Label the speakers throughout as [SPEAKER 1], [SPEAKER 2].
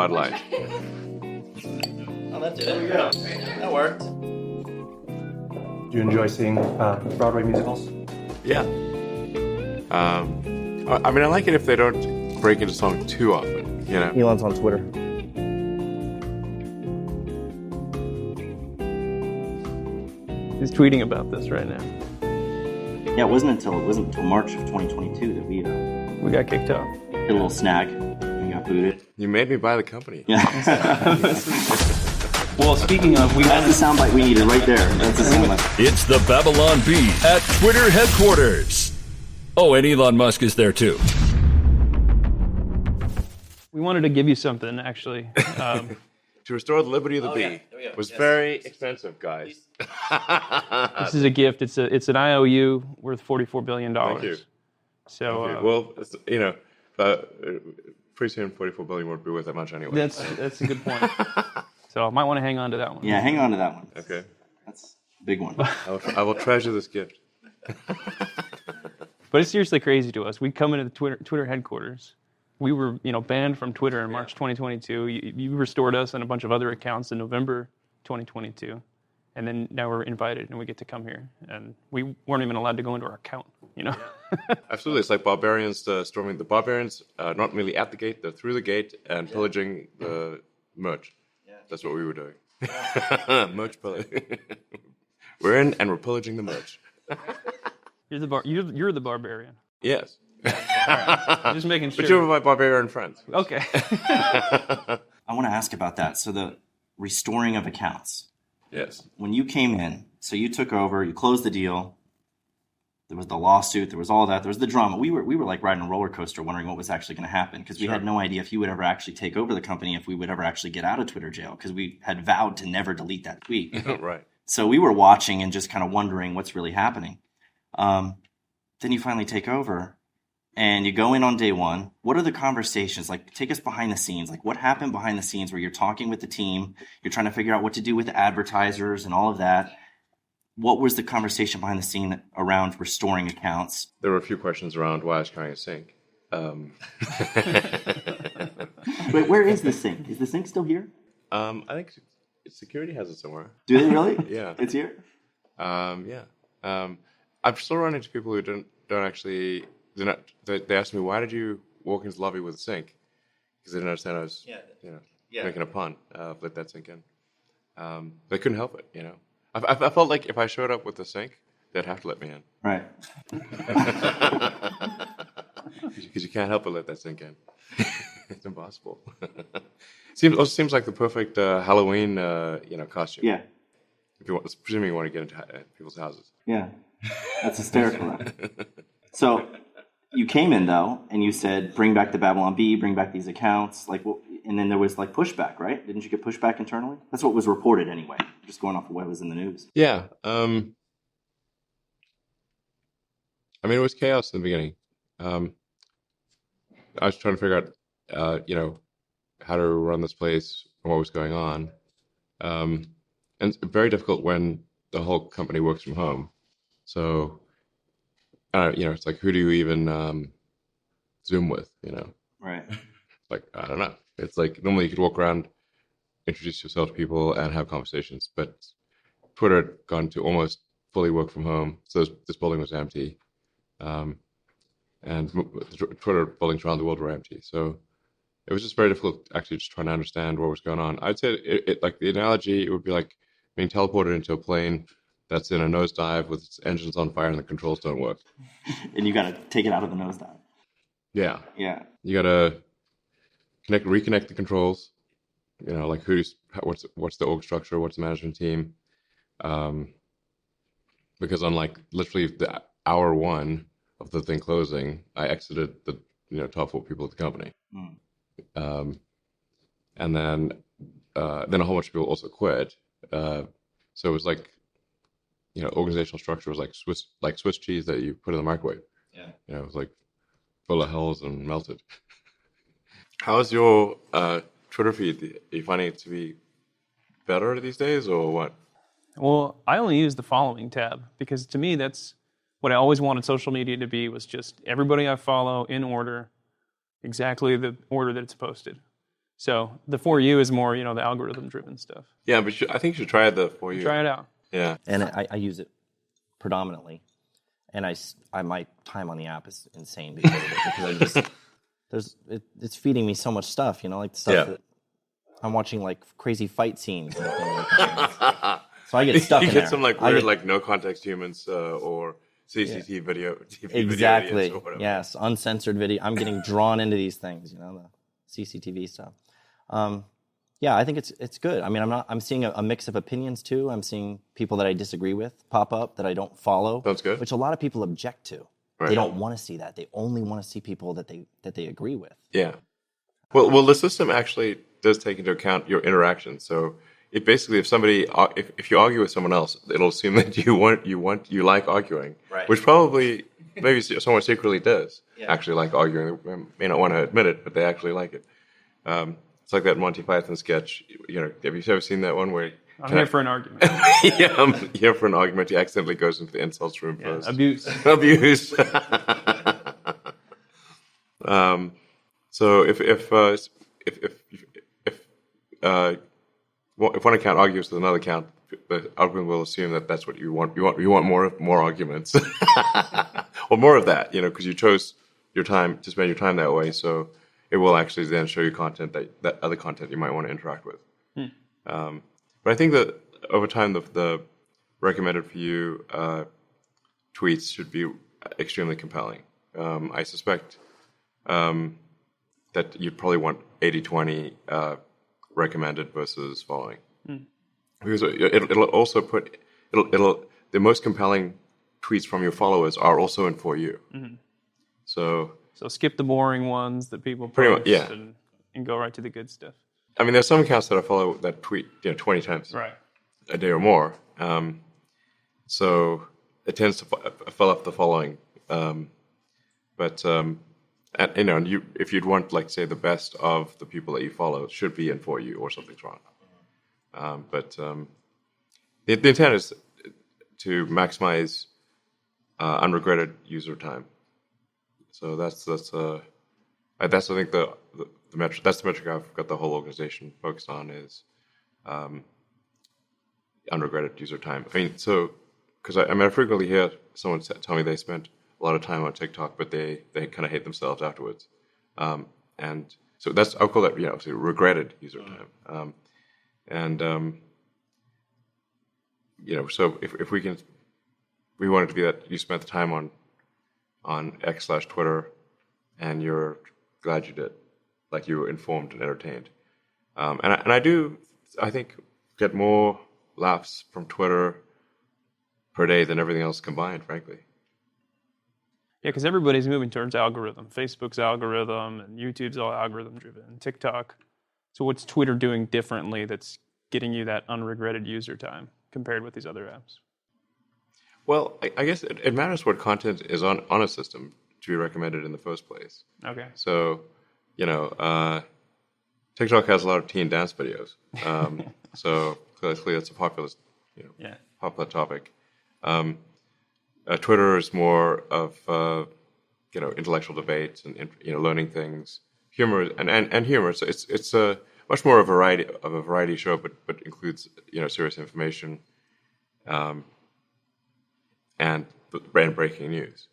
[SPEAKER 1] Bud Light.
[SPEAKER 2] Oh, that did it. Yeah. That worked.
[SPEAKER 3] Do you enjoy seeing Broadway musicals?
[SPEAKER 1] Yeah. I mean, I like it if they don't break into song too often, you know?
[SPEAKER 4] Elon's on Twitter.
[SPEAKER 5] He's tweeting about this right now.
[SPEAKER 2] Yeah, it wasn't until March of 2022 that we
[SPEAKER 5] We got kicked out.
[SPEAKER 2] hit a little snag and got booted.
[SPEAKER 1] You made me buy the company.
[SPEAKER 2] Yeah.
[SPEAKER 5] Well, speaking of,
[SPEAKER 2] That's the soundbite we needed right there. That's the soundbite.
[SPEAKER 6] It's the Babylon Bee at Twitter headquarters. Oh, and Elon Musk is there too.
[SPEAKER 5] we wanted to give you something, actually.
[SPEAKER 1] To restore the liberty of the bee was very expensive, guys.
[SPEAKER 5] This is a gift. It's an IOU worth $44 billion.
[SPEAKER 1] Thank you.
[SPEAKER 5] So,
[SPEAKER 1] Well, pretty soon 44 billion won't be worth that much anyway.
[SPEAKER 5] that's a good point. So I might want to hang on to that one.
[SPEAKER 2] Yeah, hang on to that one.
[SPEAKER 1] Okay.
[SPEAKER 2] That's a big one.
[SPEAKER 1] I will treasure this gift.
[SPEAKER 5] But it's seriously crazy to us. We come into the Twitter headquarters. We were, banned from Twitter in March 2022. You restored us and a bunch of other accounts in November 2022. And then now we're invited and we get to come here. And we weren't even allowed to go into our account,
[SPEAKER 1] Absolutely. It's like barbarians storming the barbarians, not merely at the gate, they're through the gate and pillaging the merch. Yeah. That's what we were doing. Merch pillaging. We're in and we're pillaging the merch.
[SPEAKER 5] You're the barbarian.
[SPEAKER 1] Yes.
[SPEAKER 5] Just making sure.
[SPEAKER 1] But you're my barbarian friends.
[SPEAKER 5] Okay.
[SPEAKER 2] I want to ask about that. So the restoring of accounts.
[SPEAKER 1] Yes.
[SPEAKER 2] When you came in, so you took over, you closed the deal. There was the lawsuit. There was all that. There was the drama. We were like riding a roller coaster, wondering what was actually going to happen because we had no idea if you would ever actually take over the company, if we would ever actually get out of Twitter jail because we had vowed to never delete that tweet.
[SPEAKER 1] Right.
[SPEAKER 2] So we were watching and just kind of wondering what's really happening. Then you finally take over and you go in on day one. What are the conversations? Like, take us behind the scenes. Like, what happened behind the scenes where you're talking with the team, you're trying to figure out what to do with the advertisers and all of that. What was the conversation behind the scene around restoring accounts?
[SPEAKER 1] There were a few questions around why I was carrying a sink.
[SPEAKER 2] Wait, where is the sink? Is the sink still here?
[SPEAKER 1] I think security has it somewhere.
[SPEAKER 2] Do they really?
[SPEAKER 1] Yeah.
[SPEAKER 2] It's here?
[SPEAKER 1] Yeah. I've still run into people who don't actually. They asked me, why did you walk into the lobby with a sink? Because they didn't understand I was making a pun. Let that sink in. They couldn't help it, I felt like if I showed up with a sink, they'd have to let me in.
[SPEAKER 2] Right.
[SPEAKER 1] Because you can't help but let that sink in. It's impossible. Also seems like the perfect Halloween, costume.
[SPEAKER 2] Yeah.
[SPEAKER 1] If you want, presuming you want to get into people's houses.
[SPEAKER 2] Yeah. That's hysterical. So you came in, though, and you said, bring back the Babylon Bee, bring back these accounts. And then there was, pushback, right? Didn't you get pushback internally? That's what was reported anyway, just going off of what was in the news.
[SPEAKER 1] Yeah. I mean, it was chaos in the beginning. I was trying to figure out, how to run this place and what was going on. And it's very difficult when the whole company works from home. So, it's like, who do you even Zoom with,
[SPEAKER 2] Right.
[SPEAKER 1] Like, I don't know. It's like, normally you could walk around, introduce yourself to people and have conversations, but Twitter had gone to almost fully work from home. So this building was empty. And Twitter buildings around the world were empty. So it was just very difficult actually just trying to understand what was going on. I'd say it like the analogy, it would be like being teleported into a plane that's in a nosedive with its engines on fire and the controls don't work.
[SPEAKER 2] And you got to take it out of the nosedive.
[SPEAKER 1] Yeah.
[SPEAKER 2] Yeah.
[SPEAKER 1] You got to reconnect the controls, like what's the org structure, what's the management team. Because unlike literally the hour one of the thing closing, I exited the top 4 people at the company. And then a whole bunch of people also quit. So it was like, organizational structure was like Swiss cheese that you put in the microwave. Yeah. It was like full of holes and melted. How's your Twitter feed? Are you finding it to be better these days or what?
[SPEAKER 5] Well, I only use the following tab because to me that's what I always wanted social media to be, was just everybody I follow in order, exactly the order that it's posted. So the For You is more, the algorithm-driven stuff.
[SPEAKER 1] Yeah, but I think you should try the For You.
[SPEAKER 5] Try it out.
[SPEAKER 1] Yeah.
[SPEAKER 2] And I use it predominantly, and my time on the app is insane because of it, because it's feeding me so much stuff, like the stuff that I'm watching, like crazy fight scenes and things like that. So I get stuck
[SPEAKER 1] you
[SPEAKER 2] in
[SPEAKER 1] get
[SPEAKER 2] there.
[SPEAKER 1] some like weird, like no context humans or CCTV video. TV
[SPEAKER 2] Exactly.
[SPEAKER 1] Video or whatever.
[SPEAKER 2] Yes, uncensored video. I'm getting drawn into these things, the CCTV stuff. Yeah, I think it's good. I mean, I'm seeing a mix of opinions too. I'm seeing people that I disagree with pop up that I don't follow.
[SPEAKER 1] Sounds good.
[SPEAKER 2] Which a lot of people object to.
[SPEAKER 1] Right.
[SPEAKER 2] They don't want to see that. They only want to see people that they agree with.
[SPEAKER 1] Yeah. Well, the system actually does take into account your interactions. So it basically, if you argue with someone else, it'll assume that you like arguing,
[SPEAKER 2] Right.
[SPEAKER 1] which probably maybe someone secretly does actually like arguing. They may not want to admit it, but they actually like it. It's like that Monty Python sketch. Have you ever seen that one where
[SPEAKER 5] I'm here for an argument.
[SPEAKER 1] yeah, I'm here for an argument. He accidentally goes into the insults room first.
[SPEAKER 5] Abuse.
[SPEAKER 1] Abuse. So if one account argues with another account, the algorithm will assume that that's what you want. You want more arguments, or more of that. Because you chose your time to spend your time that way. So it will actually then show you content that other content you might want to interact with. But I think that over time, the recommended for you tweets should be extremely compelling. I suspect that you'd probably want 80-20 recommended versus following, because it'll also the most compelling tweets from your followers are also in For You.
[SPEAKER 5] Mm-hmm.
[SPEAKER 1] So
[SPEAKER 5] skip the boring ones that people post
[SPEAKER 1] Pretty much, yeah.
[SPEAKER 5] and go right to the good stuff.
[SPEAKER 1] I mean, there's some accounts that I follow that tweet 20 times
[SPEAKER 5] Right.
[SPEAKER 1] a day or more. So it tends to fill up the following. But if you'd want, like, say, the best of the people that you follow, it should be in For You or something's wrong. But the intent is to maximize unregretted user time. So that's I think the metric. That's the metric I've got the whole organization focused on is unregretted user time. I mean, because I frequently hear someone tell me they spent a lot of time on TikTok, but they kind of hate themselves afterwards. And so I'll call that regretted user time. So if we want it to be that you spent the time on X/Twitter, and you're glad you did, like you were informed and entertained. I think get more laughs from Twitter per day than everything else combined, frankly.
[SPEAKER 5] Yeah, because everybody's moving towards algorithm. Facebook's algorithm, and YouTube's all algorithm-driven, and TikTok. So what's Twitter doing differently that's getting you that unregretted user time compared with these other apps?
[SPEAKER 1] Well, I guess it matters what content is on a system to be recommended in the first place.
[SPEAKER 5] Okay.
[SPEAKER 1] So, TikTok has a lot of teen dance videos. So clearly it's a popular topic. Twitter is more of intellectual debates and learning things, humor and humor. So it's a much more of a variety show, but includes serious information, and breaking news.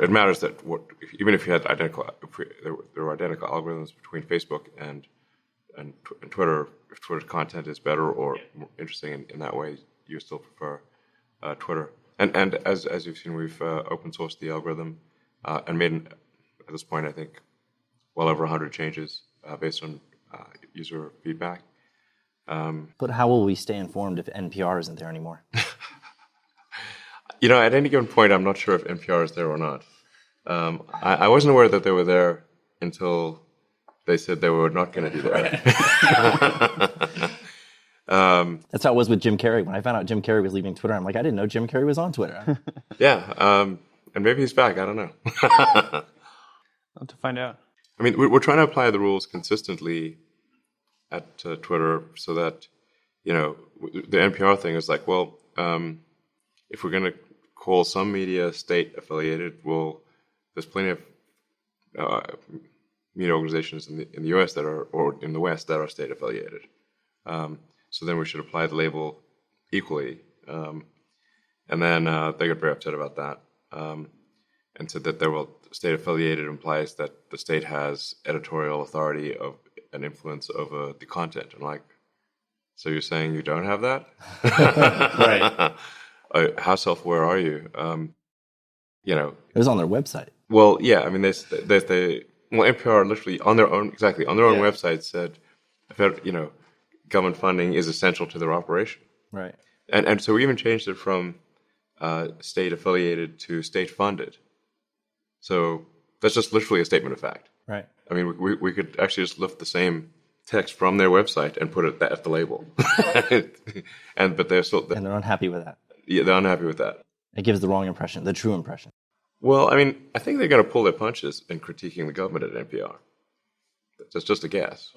[SPEAKER 1] It matters that even if you had there were identical algorithms between Facebook and Twitter, if Twitter's content is better or more interesting in that way, you still prefer Twitter. And as you've seen, we've open sourced the algorithm and made at this point I think well over 100 changes based on user feedback.
[SPEAKER 2] But how will we stay informed if NPR isn't there anymore?
[SPEAKER 1] At any given point, I'm not sure if NPR is there or not. I wasn't aware that they were there until they said they were not going to be there.
[SPEAKER 2] That's how it was with Jim Carrey. When I found out Jim Carrey was leaving Twitter, I'm like, I didn't know Jim Carrey was on Twitter.
[SPEAKER 1] Yeah, and maybe he's back. I don't know.
[SPEAKER 5] I'll have to find out.
[SPEAKER 1] I mean, we're trying to apply the rules consistently at Twitter so that, the NPR thing is like, well, if we're going to call some media state affiliated, well, there's plenty of media organizations in the U.S. or in the West that are state affiliated. So then we should apply the label equally. And then they got very upset about that, and said that state affiliated implies that the state has editorial authority of an influence over the content. I'm like, so you're saying you don't have that?
[SPEAKER 2] Right.
[SPEAKER 1] How self-aware are you?
[SPEAKER 4] It was on their website.
[SPEAKER 1] Well, yeah. I mean, NPR literally on their own website said, government funding is essential to their operation.
[SPEAKER 4] Right.
[SPEAKER 1] And so we even changed it from state affiliated to state funded. So that's just literally a statement of fact.
[SPEAKER 4] Right.
[SPEAKER 1] I mean, we could actually just lift the same text from their website and put it at the label. But they're still...
[SPEAKER 4] And they're unhappy with that.
[SPEAKER 1] Yeah, they're unhappy with that.
[SPEAKER 4] It gives the wrong impression, the true impression.
[SPEAKER 1] Well, I mean, I think they're going to pull their punches in critiquing the government at NPR. That's just a guess,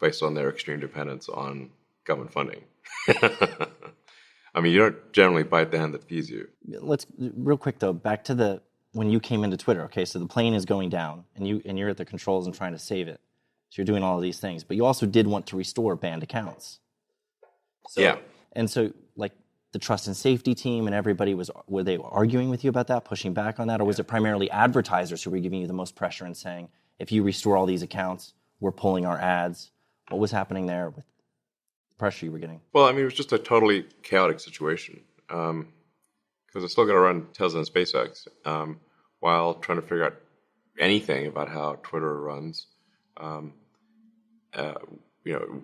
[SPEAKER 1] based on their extreme dependence on government funding. I mean, you don't generally bite the hand that feeds you.
[SPEAKER 4] Let's real quick though, back to when you came into Twitter. Okay, so the plane is going down, and you're at the controls and trying to save it. So you're doing all of these things, but you also did want to restore banned accounts.
[SPEAKER 1] Yeah.
[SPEAKER 4] And so, like, the trust and safety team and everybody were they arguing with you about that, pushing back on that, or was it primarily advertisers who were giving you the most pressure and saying, if you restore all these accounts, we're pulling our ads? What was happening there with the pressure you were getting?
[SPEAKER 1] Well, I mean, it was just a totally chaotic situation because I still got to run Tesla and SpaceX while trying to figure out anything about how Twitter runs.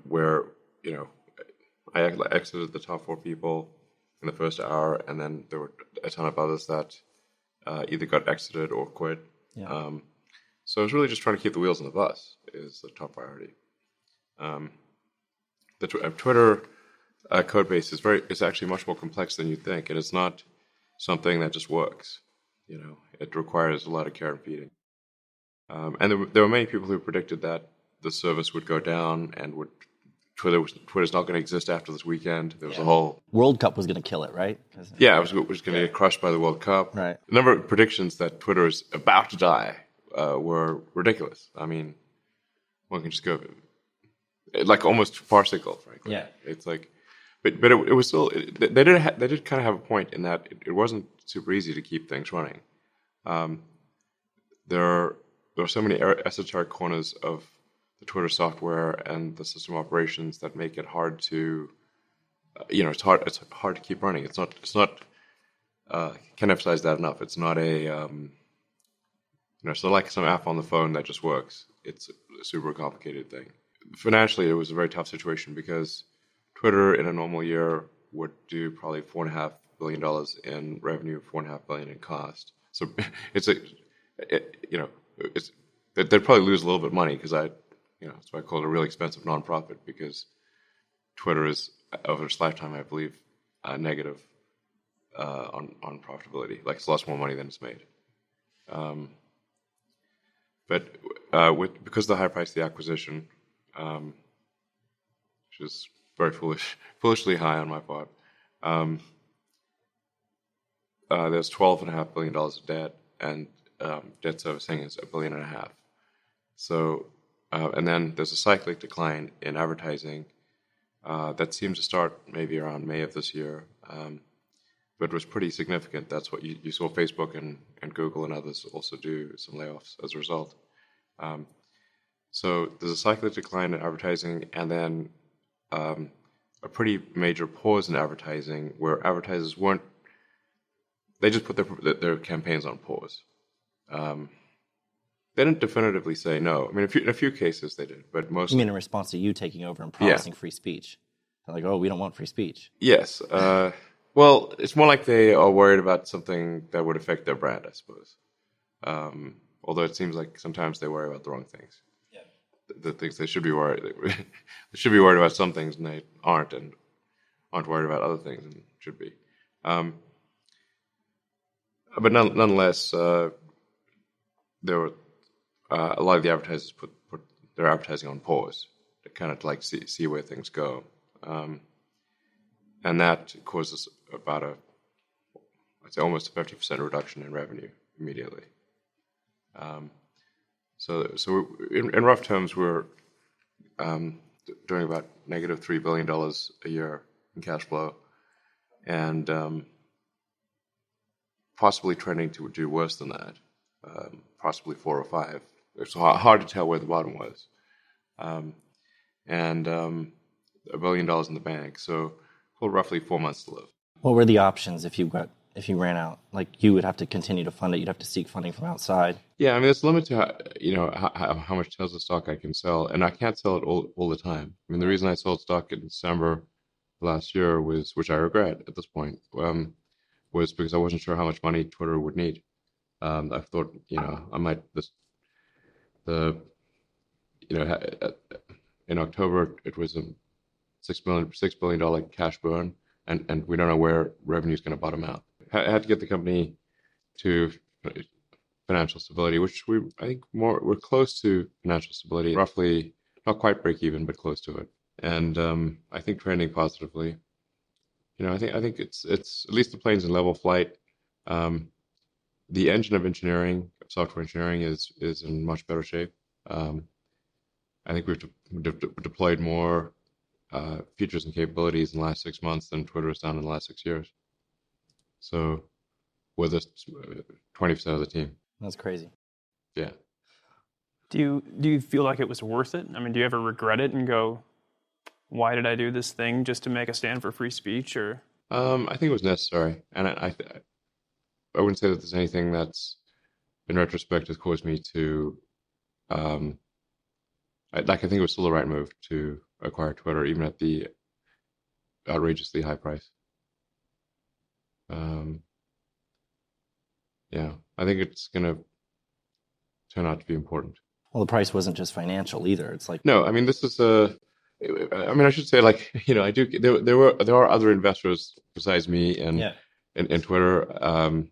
[SPEAKER 1] Where I exited the top 4 people in the first hour, and then there were a ton of others that either got exited or quit.
[SPEAKER 4] Yeah.
[SPEAKER 1] So I was really just trying to keep the wheels on the bus is the top priority. The Twitter code base is actually much more complex than you think, and it's not something that just works. It requires a lot of care and feeding. And there were many people who predicted that the service would go down and Twitter's not going to exist after this weekend. There was a whole...
[SPEAKER 4] World Cup was going to kill it, right?
[SPEAKER 1] Yeah, it was going to get crushed by the World Cup.
[SPEAKER 4] Right.
[SPEAKER 1] The number of predictions that Twitter is about to die were ridiculous. I mean, one can just go... like almost farcical, frankly.
[SPEAKER 4] Yeah.
[SPEAKER 1] It's like... But it was still... They did kind of have a point in that it wasn't super easy to keep things running. There are so many esoteric corners of the Twitter software and the system operations that make it hard to, it's hard to keep running. It's not. Can't emphasize that enough. It's not it's not like some app on the phone that just works. It's a super complicated thing. Financially, it was a very tough situation because Twitter in a normal year would do probably $4.5 billion in revenue, $4.5 billion in cost. So they'd probably lose a little bit of money because that's why I call it a really expensive nonprofit, because Twitter is, over its lifetime, I believe, negative on profitability. Like, it's lost more money than it's made. Because of the high price of the acquisition, which is very foolishly high on my part, there's $12.5 billion of debt, and debt servicing is $1.5 billion. So, and then there's a cyclic decline in advertising that seemed to start maybe around May of this year, but was pretty significant. That's what you saw Facebook and Google and others also do some layoffs as a result. So there's a cyclic decline in advertising, and then a pretty major pause in advertising where advertisers they just put their campaigns on pause. They didn't definitively say no. I mean, in a few cases they did, but most...
[SPEAKER 4] You mean in response to you taking over and promising free speech? They're like, oh, we don't want free speech.
[SPEAKER 1] Yes. Well, it's more like they are worried about something that would affect their brand, I suppose. Although it seems like sometimes they worry about the wrong things. Yeah. The things they should be worried... They should be worried about some things, and they aren't worried about other things, and should be. But nonetheless, there were a lot of the advertisers put their advertising on pause to kind of like see where things go, and that causes about I'd say almost a 50% reduction in revenue immediately. Um, so in rough terms, we're doing about negative $3 billion a year in cash flow, and possibly trending to do worse than that, possibly 4 or 5. It's hard to tell where the bottom was. And $1 billion in the bank, so well, roughly 4 months to live.
[SPEAKER 4] What were the options if you ran out? Like, you would have to continue to fund it. You'd have to seek funding from outside.
[SPEAKER 1] Yeah, I mean, there's a limit to how much Tesla stock I can sell, and I can't sell it all the time. I mean, the reason I sold stock in December last year was, which I regret at this point, was because I wasn't sure how much money Twitter would need. I thought, I might in October it was a $6 billion cash burn, and we don't know where revenue is going to bottom out. I had to get the company to financial stability, which I think we're close to financial stability, roughly not quite break even, but close to it. And I think trending positively. I think it's at least the plane's in level flight. The engine of engineering, software engineering, is in much better shape. I think we've deployed more features and capabilities in the last 6 months than Twitter has done in the last 6 years. So, with 20% of the team.
[SPEAKER 4] That's crazy.
[SPEAKER 1] Yeah.
[SPEAKER 5] Do you feel like it was worth it? I mean, do you ever regret it and go, why did I do this thing just to make a stand for free speech? Or
[SPEAKER 1] I think it was necessary, and I wouldn't say that there's anything that's, in retrospect, has caused me to. I think it was still the right move to acquire Twitter, even at the outrageously high price. Yeah, I think it's going to turn out to be important.
[SPEAKER 4] Well, the price wasn't just financial either. It's like,
[SPEAKER 1] no, I mean, this is I should say, I do. There are other investors besides me in Twitter. I'm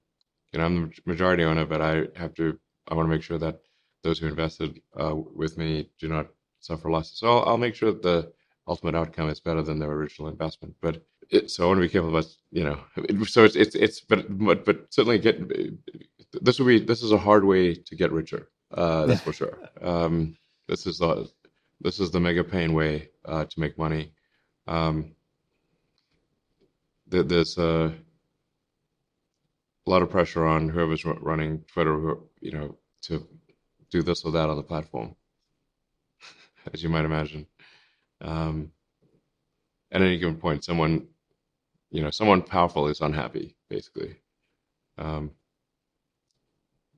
[SPEAKER 1] the majority owner, but I want to make sure that those who invested with me do not suffer losses. So I'll make sure that the ultimate outcome is better than their original investment. But so I want to be careful about, So it's but certainly this is a hard way to get richer. That's for sure. This is the mega pain way to make money. There's a lot of pressure on whoever's running Twitter, to do this or that on the platform, as you might imagine. At any given point, someone powerful is unhappy, basically.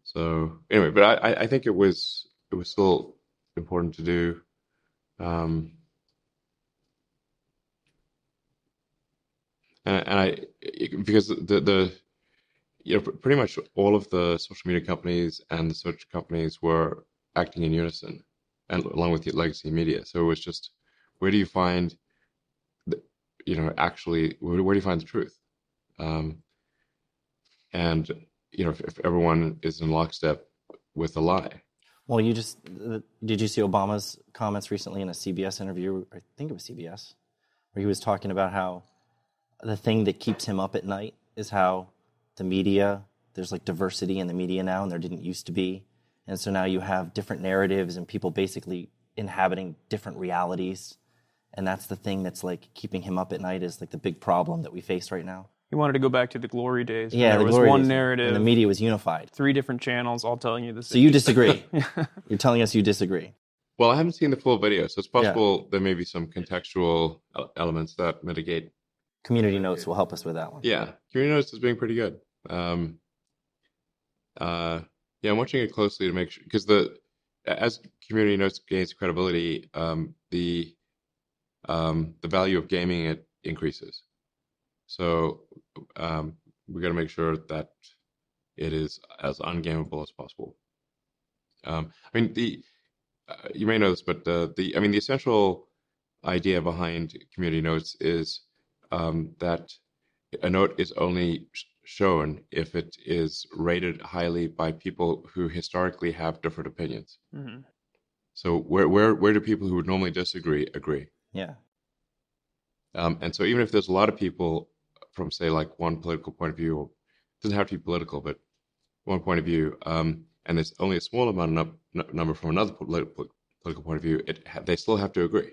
[SPEAKER 1] So anyway, but I think it was still important to do. Because pretty much all of the social media companies and the search companies were acting in unison, and along with the legacy media. So it was just, where do you find, actually, where do you find the truth? And if everyone is in lockstep with the lie.
[SPEAKER 4] Well, did you see Obama's comments recently in a CBS interview? I think it was CBS, where he was talking about how the thing that keeps him up at night is how the media, there's like diversity in the media now, and there didn't used to be. And so now you have different narratives and people basically inhabiting different realities. And that's the thing that's like keeping him up at night, is like the big problem that we face right now.
[SPEAKER 5] he wanted to go back to the glory days.
[SPEAKER 4] Yeah,
[SPEAKER 5] there was one narrative.
[SPEAKER 4] And the media was unified.
[SPEAKER 5] 3 different channels all telling you the same.
[SPEAKER 4] So you disagree. You're telling us you disagree.
[SPEAKER 1] Well, I haven't seen the full video, so it's possible there may be some contextual elements that mitigate.
[SPEAKER 4] Community Notes will help us with that one.
[SPEAKER 1] Yeah, Community Notes is being pretty good. I'm watching it closely to make sure, because as Community Notes gains credibility, the value of gaming it increases. So we got to make sure that it is as ungameable as possible. You may know this, but the essential idea behind Community Notes is that a note is only shown if it is rated highly by people who historically have different opinions.
[SPEAKER 5] Mm-hmm.
[SPEAKER 1] So where do people who would normally disagree agree?
[SPEAKER 4] Yeah.
[SPEAKER 1] And so even if there's a lot of people from, say, like one political point of view, or it doesn't have to be political, but one point of view, and and there's only a small amount of number from another political point of view, they still have to agree.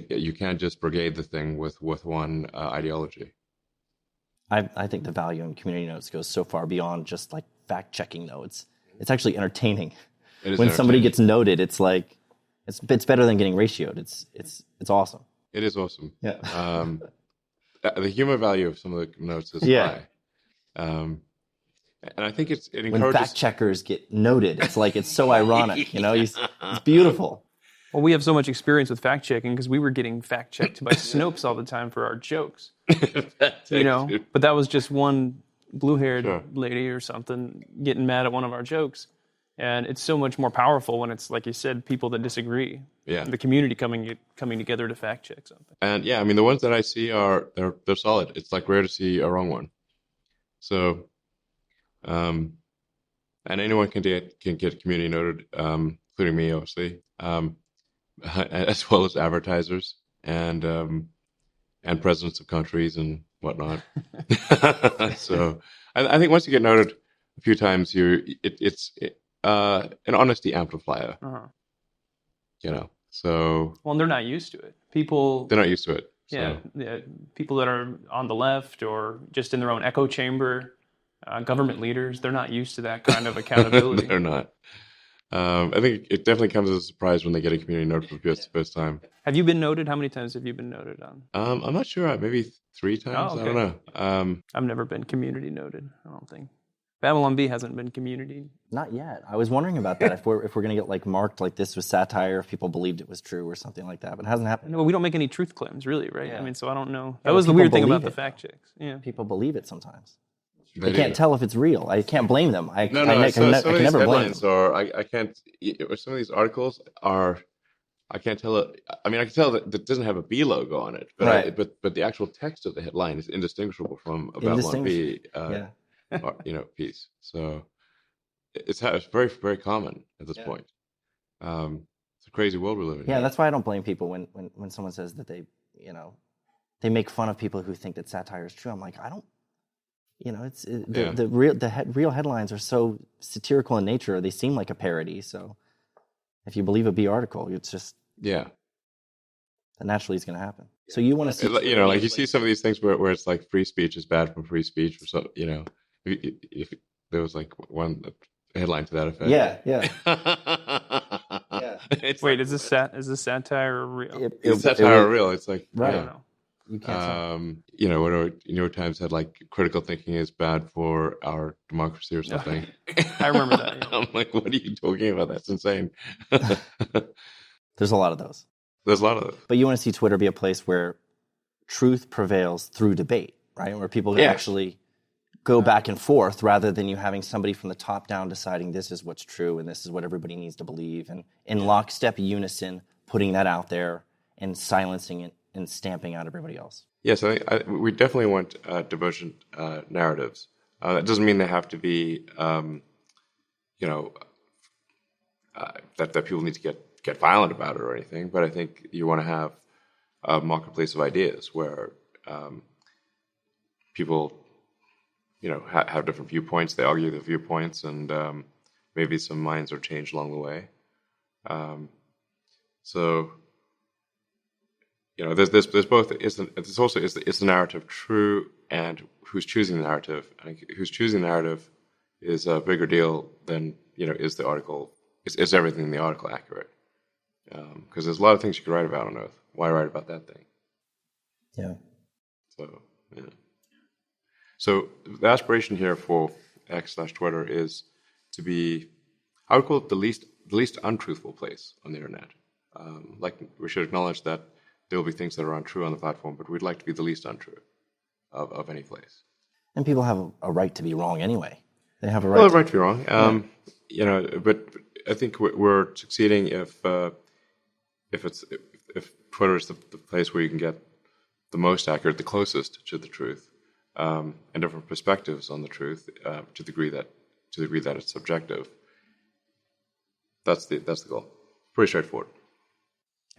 [SPEAKER 1] You can't just brigade the thing with one ideology.
[SPEAKER 4] I think the value in community notes goes so far beyond just like fact checking, though. It's actually entertaining.
[SPEAKER 1] It is
[SPEAKER 4] when somebody
[SPEAKER 1] entertaining.
[SPEAKER 4] gets noted, it's like it's better than getting ratioed. It's awesome.
[SPEAKER 1] It is awesome.
[SPEAKER 4] Yeah.
[SPEAKER 1] The humor value of some of the notes is
[SPEAKER 4] Yeah.
[SPEAKER 1] high. And I think it
[SPEAKER 4] When
[SPEAKER 1] encourages.
[SPEAKER 4] fact checkers get noted, it's so ironic. It's beautiful.
[SPEAKER 5] Well, we have so much experience with fact checking because we were getting fact checked by Snopes all the time for our jokes. But that was just one blue-haired
[SPEAKER 1] Sure.
[SPEAKER 5] lady or something getting mad at one of our jokes. And it's so much more powerful when it's, like you said, people that disagree.
[SPEAKER 1] Yeah.
[SPEAKER 5] The community coming together to fact check something.
[SPEAKER 1] And yeah, I mean, the ones that I see they're solid. It's like rare to see a wrong one. So, and anyone can get community noted, including me, obviously, as well as advertisers and presidents of countries and whatnot. So, I think once you get noted a few times, it's an honesty amplifier.
[SPEAKER 5] Uh-huh.
[SPEAKER 1] So
[SPEAKER 5] Well, and they're not used to it. People,
[SPEAKER 1] they're not used to it. So.
[SPEAKER 5] yeah, people that are on the left or just in their own echo chamber, government leaders, they're not used to that kind of accountability.
[SPEAKER 1] They're not. I think it definitely comes as a surprise when they get a community note for the first time.
[SPEAKER 5] Have you been noted? How many times have you been noted on?
[SPEAKER 1] I'm not sure. Maybe 3 times.
[SPEAKER 5] Oh,
[SPEAKER 1] I don't know.
[SPEAKER 5] I've never been community noted, I don't think. Babylon Bee hasn't been community.
[SPEAKER 4] Not yet. I was wondering about that. If we're going to get like marked like this was satire, if people believed it was true or something like that, but it hasn't happened.
[SPEAKER 5] No, we don't make any truth claims, really, right?
[SPEAKER 4] Yeah.
[SPEAKER 5] I mean, so I don't know.
[SPEAKER 4] Yeah,
[SPEAKER 5] That was the
[SPEAKER 4] people
[SPEAKER 5] weird thing
[SPEAKER 4] believe
[SPEAKER 5] about the
[SPEAKER 4] it,
[SPEAKER 5] fact checks. Yeah.
[SPEAKER 4] People believe it sometimes.
[SPEAKER 1] They
[SPEAKER 4] I can't tell if it's real. I can't blame them. I
[SPEAKER 1] No,
[SPEAKER 4] can
[SPEAKER 1] some of
[SPEAKER 4] never
[SPEAKER 1] these
[SPEAKER 4] blame
[SPEAKER 1] headlines
[SPEAKER 4] them.
[SPEAKER 1] are. I can't. Some of these articles are. I can't tell it. I mean, I can tell that it doesn't have a B logo on it, but
[SPEAKER 4] Right.
[SPEAKER 1] but the actual text of the headline is indistinguishable from a Babylon Bee,
[SPEAKER 4] Yeah.
[SPEAKER 1] piece. So it's very, very common at this point. It's a crazy world we live in.
[SPEAKER 4] Yeah, that's why I don't blame people when someone says that they make fun of people who think that satire is true. I'm like, I don't. The real headlines are so satirical in nature. They seem like a parody. So if you believe a B article, it's just
[SPEAKER 1] Yeah.
[SPEAKER 4] that naturally is going to happen. So you want to see,
[SPEAKER 1] Like you see some of these things where it's like free speech is bad for free speech, or so. If there was like one headline to that effect.
[SPEAKER 4] yeah.
[SPEAKER 1] It's
[SPEAKER 5] Wait,
[SPEAKER 1] like,
[SPEAKER 5] is this satire real?
[SPEAKER 1] is satire real? It's like
[SPEAKER 4] Right.
[SPEAKER 5] I
[SPEAKER 1] yeah.
[SPEAKER 5] don't know.
[SPEAKER 4] You can't tell.
[SPEAKER 1] New York Times had like critical thinking is bad for our democracy or something.
[SPEAKER 5] I remember that, yeah.
[SPEAKER 1] I'm like, what are you talking about? That's insane.
[SPEAKER 4] There's a lot of those.
[SPEAKER 1] There's a lot of those.
[SPEAKER 4] But you want to see Twitter be a place where truth prevails through debate, right? Where people can
[SPEAKER 1] Yes.
[SPEAKER 4] actually go back and forth rather than you having somebody from the top down deciding this is what's true and this is what everybody needs to believe, and in lockstep unison putting that out there and silencing it and stamping out everybody else.
[SPEAKER 1] Yes, we definitely want divergent narratives. That doesn't mean they have to be, that people need to get violent about it or anything. But I think you want to have a marketplace of ideas where people, have different viewpoints. They argue their viewpoints, and maybe some minds are changed along the way. There's both. Is the narrative true, and who's choosing the narrative? I think who's choosing the narrative is a bigger deal than is the article. Is everything in the article accurate? Because there's a lot of things you could write about on Oath. Why write about that thing?
[SPEAKER 4] Yeah.
[SPEAKER 1] So yeah. So the aspiration here for X/Twitter is to be, I would call it the least untruthful place on the internet. Like we should acknowledge that there will be things that are untrue on the platform, but we'd like to be the least untrue of any place.
[SPEAKER 4] And people have a right to be wrong anyway. They have a
[SPEAKER 1] Well,
[SPEAKER 4] right.
[SPEAKER 1] right to be wrong. But I think we're succeeding if Twitter is the place where you can get the most accurate, the closest to the truth, and different perspectives on the truth to the degree that it's subjective. That's the goal. Pretty straightforward.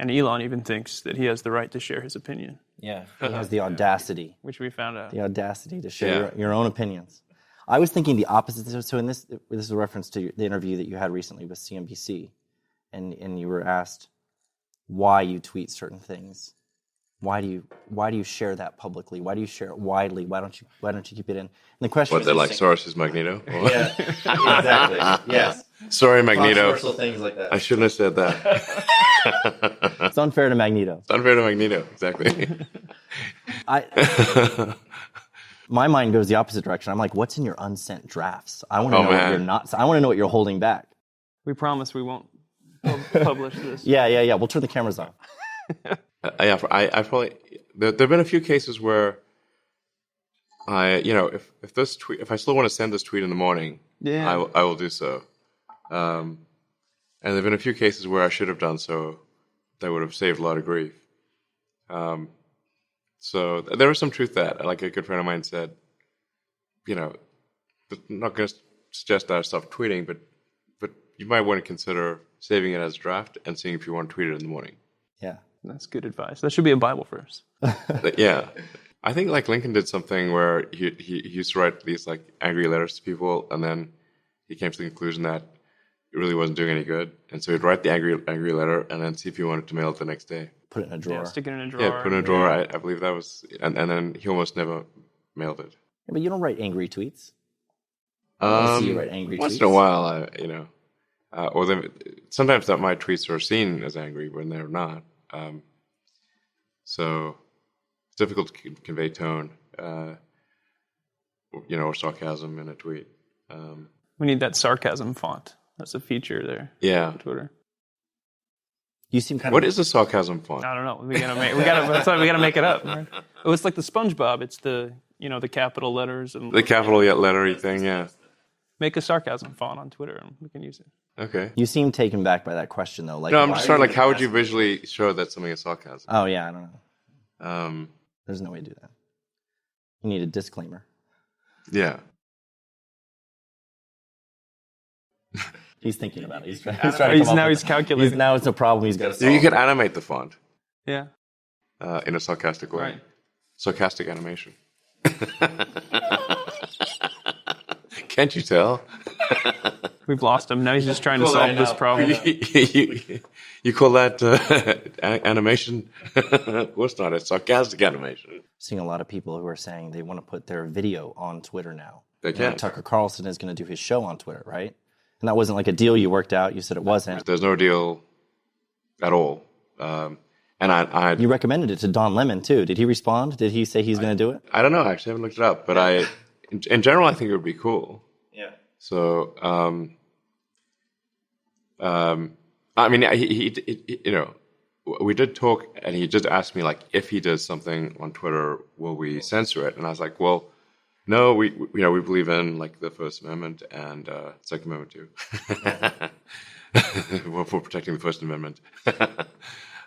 [SPEAKER 5] And Elon even thinks that he has the right to share his opinion,
[SPEAKER 4] Yeah. He has the audacity.
[SPEAKER 5] which we found out.
[SPEAKER 4] The audacity to share
[SPEAKER 1] Yeah.
[SPEAKER 4] your own opinions. I was thinking the opposite. So in this is a reference to the interview that you had recently with CNBC, and you were asked why you tweet certain things. Why do you share that publicly? Why do you share it widely? Why don't you keep it in? And the question
[SPEAKER 1] What,
[SPEAKER 4] was
[SPEAKER 1] they're like Soros's Magneto?
[SPEAKER 4] yeah, exactly. Yes.
[SPEAKER 1] Sorry, Magneto.
[SPEAKER 4] Controversial things like that.
[SPEAKER 1] I shouldn't have said that.
[SPEAKER 4] It's unfair to Magneto.
[SPEAKER 1] It's unfair to Magneto, exactly.
[SPEAKER 4] My mind goes the opposite direction. I'm like, what's in your unsent drafts? I want to know what you're not. I want to know what you're holding back.
[SPEAKER 5] We promise we won't publish this.
[SPEAKER 4] Yeah. We'll turn the cameras on.
[SPEAKER 1] I probably there've been a few cases where if I still want to send this tweet in the morning, I will do so. And there've been a few cases where I should have done so that would have saved a lot of grief. So there was some truth to that. Like a good friend of mine said, I'm not going to suggest that I stop tweeting, but you might want to consider saving it as a draft and seeing if you want to tweet it in the morning.
[SPEAKER 4] Yeah.
[SPEAKER 5] That's good advice. That should be a Bible verse.
[SPEAKER 1] Yeah. I think like Lincoln did something where he used to write these like angry letters to people, and then he came to the conclusion that it really wasn't doing any good. And so he'd write the angry letter and then see if he wanted to mail it the next day.
[SPEAKER 4] Put it in a drawer.
[SPEAKER 5] Yeah, stick it in a drawer.
[SPEAKER 1] Yeah, put it in a drawer. I believe that was, and then he almost never mailed it.
[SPEAKER 4] Yeah, but you don't write angry tweets. I see you write angry
[SPEAKER 1] once
[SPEAKER 4] tweets.
[SPEAKER 1] in a while, or then sometimes that my tweets are seen as angry when they're not. So it's difficult to convey tone, or sarcasm in a tweet.
[SPEAKER 5] We need that sarcasm font. That's a feature there.
[SPEAKER 1] Yeah.
[SPEAKER 5] On Twitter.
[SPEAKER 4] You seem kind
[SPEAKER 1] What
[SPEAKER 4] of.
[SPEAKER 1] is a sarcasm font?
[SPEAKER 5] I don't know. We gotta make it up. Right? Oh, it's like the SpongeBob. It's the capital letters and
[SPEAKER 1] The capital yet lettery thing, yeah.
[SPEAKER 5] make a sarcasm font on Twitter and we can use it.
[SPEAKER 1] Okay.
[SPEAKER 4] You seem taken back by that question, though. Like,
[SPEAKER 1] No, I'm
[SPEAKER 4] why
[SPEAKER 1] just
[SPEAKER 4] are
[SPEAKER 1] trying
[SPEAKER 4] you
[SPEAKER 1] like, how would you
[SPEAKER 4] asking-
[SPEAKER 1] visually show that something is sarcasm?
[SPEAKER 4] Oh yeah, I don't know.
[SPEAKER 1] Um,
[SPEAKER 4] There's no way to do that. You need a disclaimer.
[SPEAKER 1] yeah.
[SPEAKER 4] He's thinking about it. He's trying to come up with-
[SPEAKER 5] He's calculating.
[SPEAKER 4] Now it's a problem he's got to solve.
[SPEAKER 1] You can animate the font
[SPEAKER 5] Yeah.
[SPEAKER 1] in a sarcastic way.
[SPEAKER 5] Right.
[SPEAKER 1] Sarcastic animation. Can't you tell?
[SPEAKER 5] We've lost him. Now he's just trying to solve this problem.
[SPEAKER 1] You call that animation? Of course not. It's sarcastic animation.
[SPEAKER 4] Seeing a lot of people who are saying they want to put their video on Twitter now.
[SPEAKER 1] They
[SPEAKER 4] You know,
[SPEAKER 1] can.
[SPEAKER 4] Tucker Carlson is going to do his show on Twitter, right? And that wasn't like a deal you worked out. You said it wasn't.
[SPEAKER 1] There's no deal at all. And I
[SPEAKER 4] You recommended it to Don Lemon, too. Did he respond? Did he say he's going to do it?
[SPEAKER 1] don't know. Actually, I haven't looked it up. But in general, I think it would be cool.
[SPEAKER 4] Yeah.
[SPEAKER 1] So, I mean, he we did talk, and he just asked me like, if he does something on Twitter, will we censor it? And I was like, well, no, we believe in like the First Amendment and Second Amendment too. Well, for protecting the First Amendment.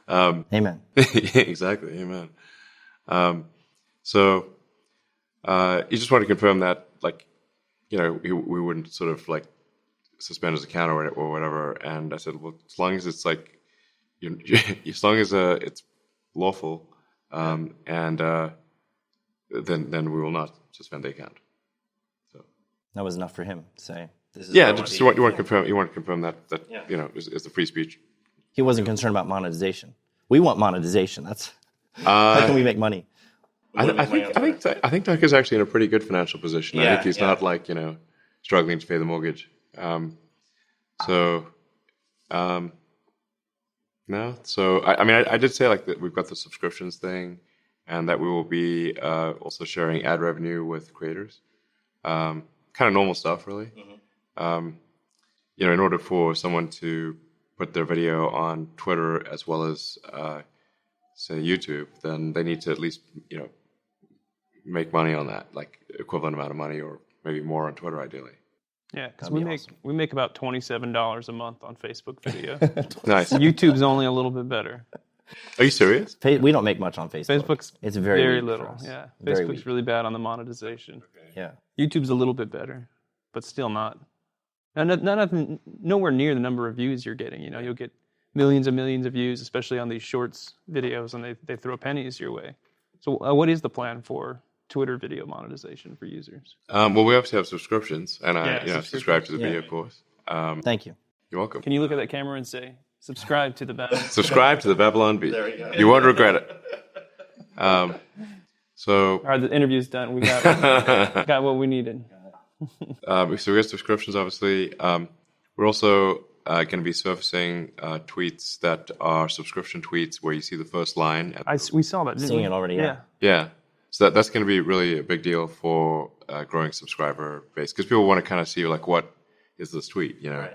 [SPEAKER 4] Amen.
[SPEAKER 1] Exactly, amen. So you just want to confirm that, like, we wouldn't sort of like suspend his account or whatever. And I said, well, as long as it's like, as long as it's lawful, and then we will not suspend the account. So
[SPEAKER 4] That was enough for him to say. This is
[SPEAKER 1] yeah,
[SPEAKER 4] what I
[SPEAKER 1] just
[SPEAKER 4] wanna
[SPEAKER 1] you want to confirm. You want to confirm that
[SPEAKER 4] Yeah.
[SPEAKER 1] is the free speech.
[SPEAKER 4] He wasn't concerned about monetization. We want monetization. That's how can we make money?
[SPEAKER 1] I think Tucker's actually in a pretty good financial position. I
[SPEAKER 4] Yeah,
[SPEAKER 1] think he's
[SPEAKER 4] yeah.
[SPEAKER 1] not like struggling to pay the mortgage. No. So I mean, I did say like that we've got the subscriptions thing, and that we will be also sharing ad revenue with creators. Kind of normal stuff, really. In order for someone to put their video on Twitter as well as say YouTube, then they need to at least make money on that, like equivalent amount of money, or maybe more on Twitter, ideally.
[SPEAKER 5] Yeah, because
[SPEAKER 4] That'd be
[SPEAKER 5] we make about $27 a month on Facebook video.
[SPEAKER 1] Nice.
[SPEAKER 5] YouTube's only a little bit better.
[SPEAKER 1] Are you serious?
[SPEAKER 4] We don't make much on Facebook.
[SPEAKER 5] Facebook's
[SPEAKER 4] it's very weak for
[SPEAKER 5] little.
[SPEAKER 4] us.
[SPEAKER 5] Yeah,
[SPEAKER 4] Very
[SPEAKER 5] Facebook's
[SPEAKER 4] weak.
[SPEAKER 5] really bad on the monetization.
[SPEAKER 4] Yeah.
[SPEAKER 5] YouTube's a little bit better, but still not. Nowhere near the number of views you're getting. You'll get millions and millions of views, especially on these shorts videos, and they throw pennies your way. So what is the plan for Twitter video monetization for users.
[SPEAKER 1] Well, we obviously have subscriptions, and I subscribe to the
[SPEAKER 4] Yeah.
[SPEAKER 1] video course.
[SPEAKER 4] Thank you.
[SPEAKER 1] You're welcome.
[SPEAKER 5] Can you look at that camera and say, subscribe to the Babylon?
[SPEAKER 1] Subscribe to the Babylon Bee.
[SPEAKER 2] There we go.
[SPEAKER 1] You won't regret it. So,
[SPEAKER 5] All right, the interview's done. We got what we needed.
[SPEAKER 1] so we have subscriptions, obviously. We're also going to be surfacing tweets that are subscription tweets where you see the first line.
[SPEAKER 5] We saw that, didn't
[SPEAKER 4] Seeing
[SPEAKER 5] we?
[SPEAKER 4] it already, yeah.
[SPEAKER 1] Yeah. So that's going to be really a big deal for growing subscriber base, because people want to kind of see, like, what is this tweet, you know?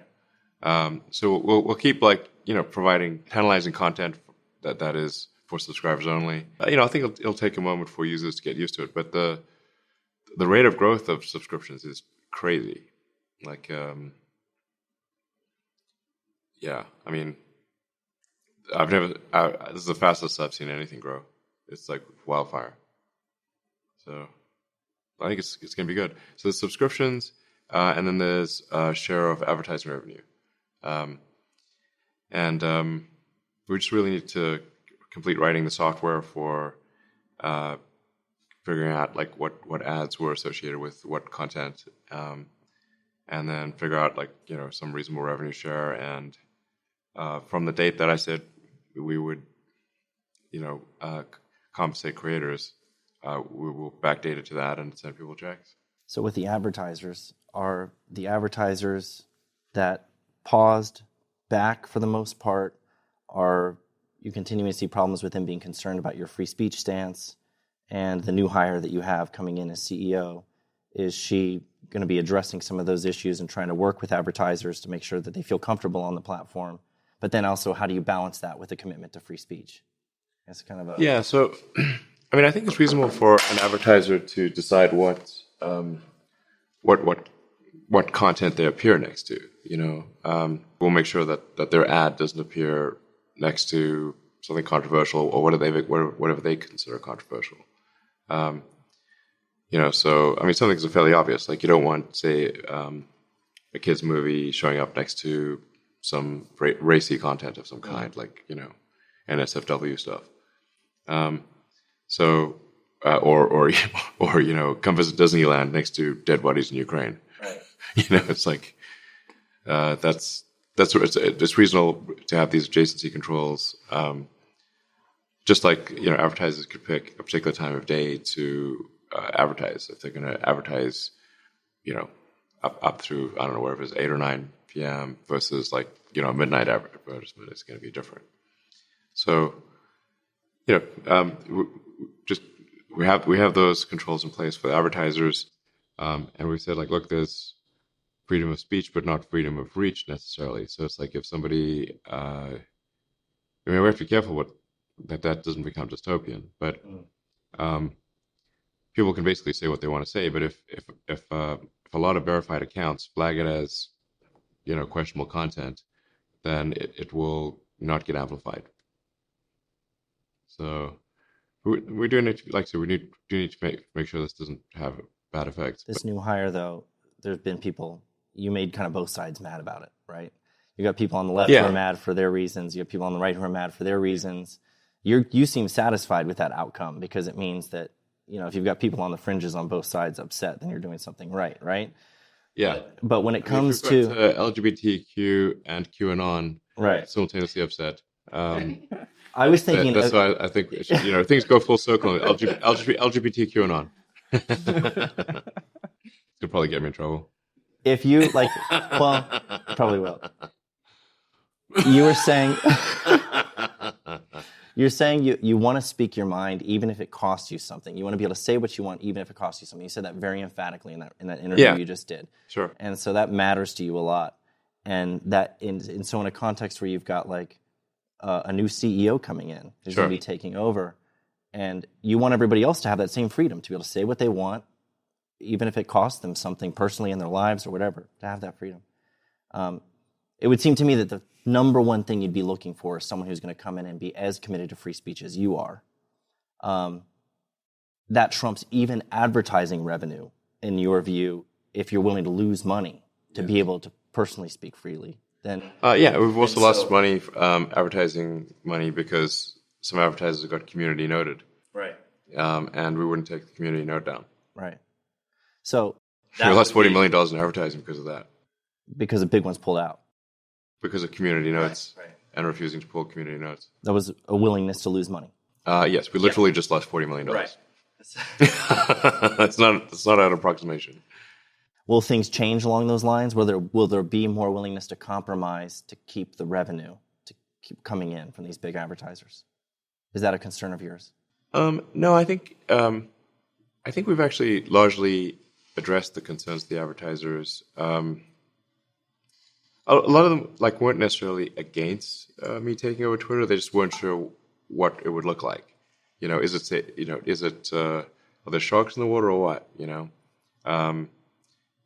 [SPEAKER 2] Right.
[SPEAKER 1] So we'll keep, like, providing, analyzing content that is for subscribers only. I think it'll take a moment for users to get used to it, but the rate of growth of subscriptions is crazy. Like, yeah, I mean, this is the fastest I've seen anything grow. It's like wildfire. So I think it's going to be good. So there's subscriptions, and then there's share of advertising revenue. And we just really need to complete writing the software for figuring out, like, what ads were associated with what content, and then figure out, like, some reasonable revenue share. And from the date that I said we would, compensate creators, we will backdate it to that and send people checks.
[SPEAKER 4] So with the advertisers, are the advertisers that paused back for the most part, are you continuing to see problems with them being concerned about your free speech stance? And the new hire that you have coming in as CEO, is she going to be addressing some of those issues and trying to work with advertisers to make sure that they feel comfortable on the platform? But then also, how do you balance that with a commitment to free speech? It's kind of a...
[SPEAKER 1] Yeah, so, I mean, I think it's reasonable for an advertiser to decide what content they appear next to, We'll make sure that their ad doesn't appear next to something controversial or whatever they consider controversial. So, I mean, some things are fairly obvious. Like, you don't want, say, a kid's movie showing up next to some racy content of some kind, like, NSFW stuff. Or come visit Disneyland next to dead bodies in Ukraine.
[SPEAKER 2] Right.
[SPEAKER 1] It's like, that's where it's reasonable to have these adjacency controls. Just like, advertisers could pick a particular time of day to advertise. If they're going to advertise, up through, I don't know, wherever it's 8 or 9 p.m. versus, like, a midnight advertisement, it's going to be different. So, we have those controls in place for the advertisers, and we said, like, look, there's freedom of speech, but not freedom of reach necessarily. So it's like, if somebody, we have to be careful that doesn't become dystopian. But people can basically say what they want to say. But if a lot of verified accounts flag it as, questionable content, then it will not get amplified. So we're doing it, like I said, we do need to make sure this doesn't have bad effects.
[SPEAKER 4] This new hire, though, there's been people, you made kind of both sides mad about it, right? You got people on the left who are mad for their reasons. You have people on the right who are mad for their reasons. You seem satisfied with that outcome, because it means that, if you've got people on the fringes on both sides upset, then you're doing something right?
[SPEAKER 1] Yeah.
[SPEAKER 4] But when it comes
[SPEAKER 1] to LGBTQ and QAnon,
[SPEAKER 4] right,
[SPEAKER 1] simultaneously upset.
[SPEAKER 4] I was thinking
[SPEAKER 1] that's why I think things go full circle. LGBT QAnon. Could probably get me in trouble.
[SPEAKER 4] If you probably will. You were saying you want to speak your mind even if it costs you something. You want to be able to say what you want even if it costs you something. You said that very emphatically in that interview you just did.
[SPEAKER 1] Sure.
[SPEAKER 4] And so that matters to you a lot. And that so in a context where you've got, like, a new CEO coming in who's going to be taking over, and you want everybody else to have that same freedom to be able to say what they want, even if it costs them something personally in their lives or whatever, to have that freedom. It would seem to me that the number one thing you'd be looking for is someone who's going to come in and be as committed to free speech as you are. That trumps even advertising revenue, in your view, if you're willing to lose money to be able to personally speak freely. Then
[SPEAKER 1] we've also lost money, advertising money, because some advertisers got community noted.
[SPEAKER 2] Right.
[SPEAKER 1] and we wouldn't take the community note down.
[SPEAKER 4] Right. So
[SPEAKER 1] We lost $40 million in advertising because of that,
[SPEAKER 4] because the big ones pulled out.
[SPEAKER 1] because of community notes
[SPEAKER 4] right.
[SPEAKER 1] and refusing to pull community notes.
[SPEAKER 4] That was a willingness to lose money.
[SPEAKER 1] Yes, we literally just lost $40 million.
[SPEAKER 4] Right.
[SPEAKER 1] That's not an approximation.
[SPEAKER 4] Will things change along those lines? Will there be more willingness to compromise to keep the revenue to keep coming in from these big advertisers? Is that a concern of yours?
[SPEAKER 1] No, I think we've actually largely addressed the concerns of the advertisers. A lot of them weren't necessarily against me taking over Twitter. They just weren't sure what it would look like. Is it are there sharks in the water or what?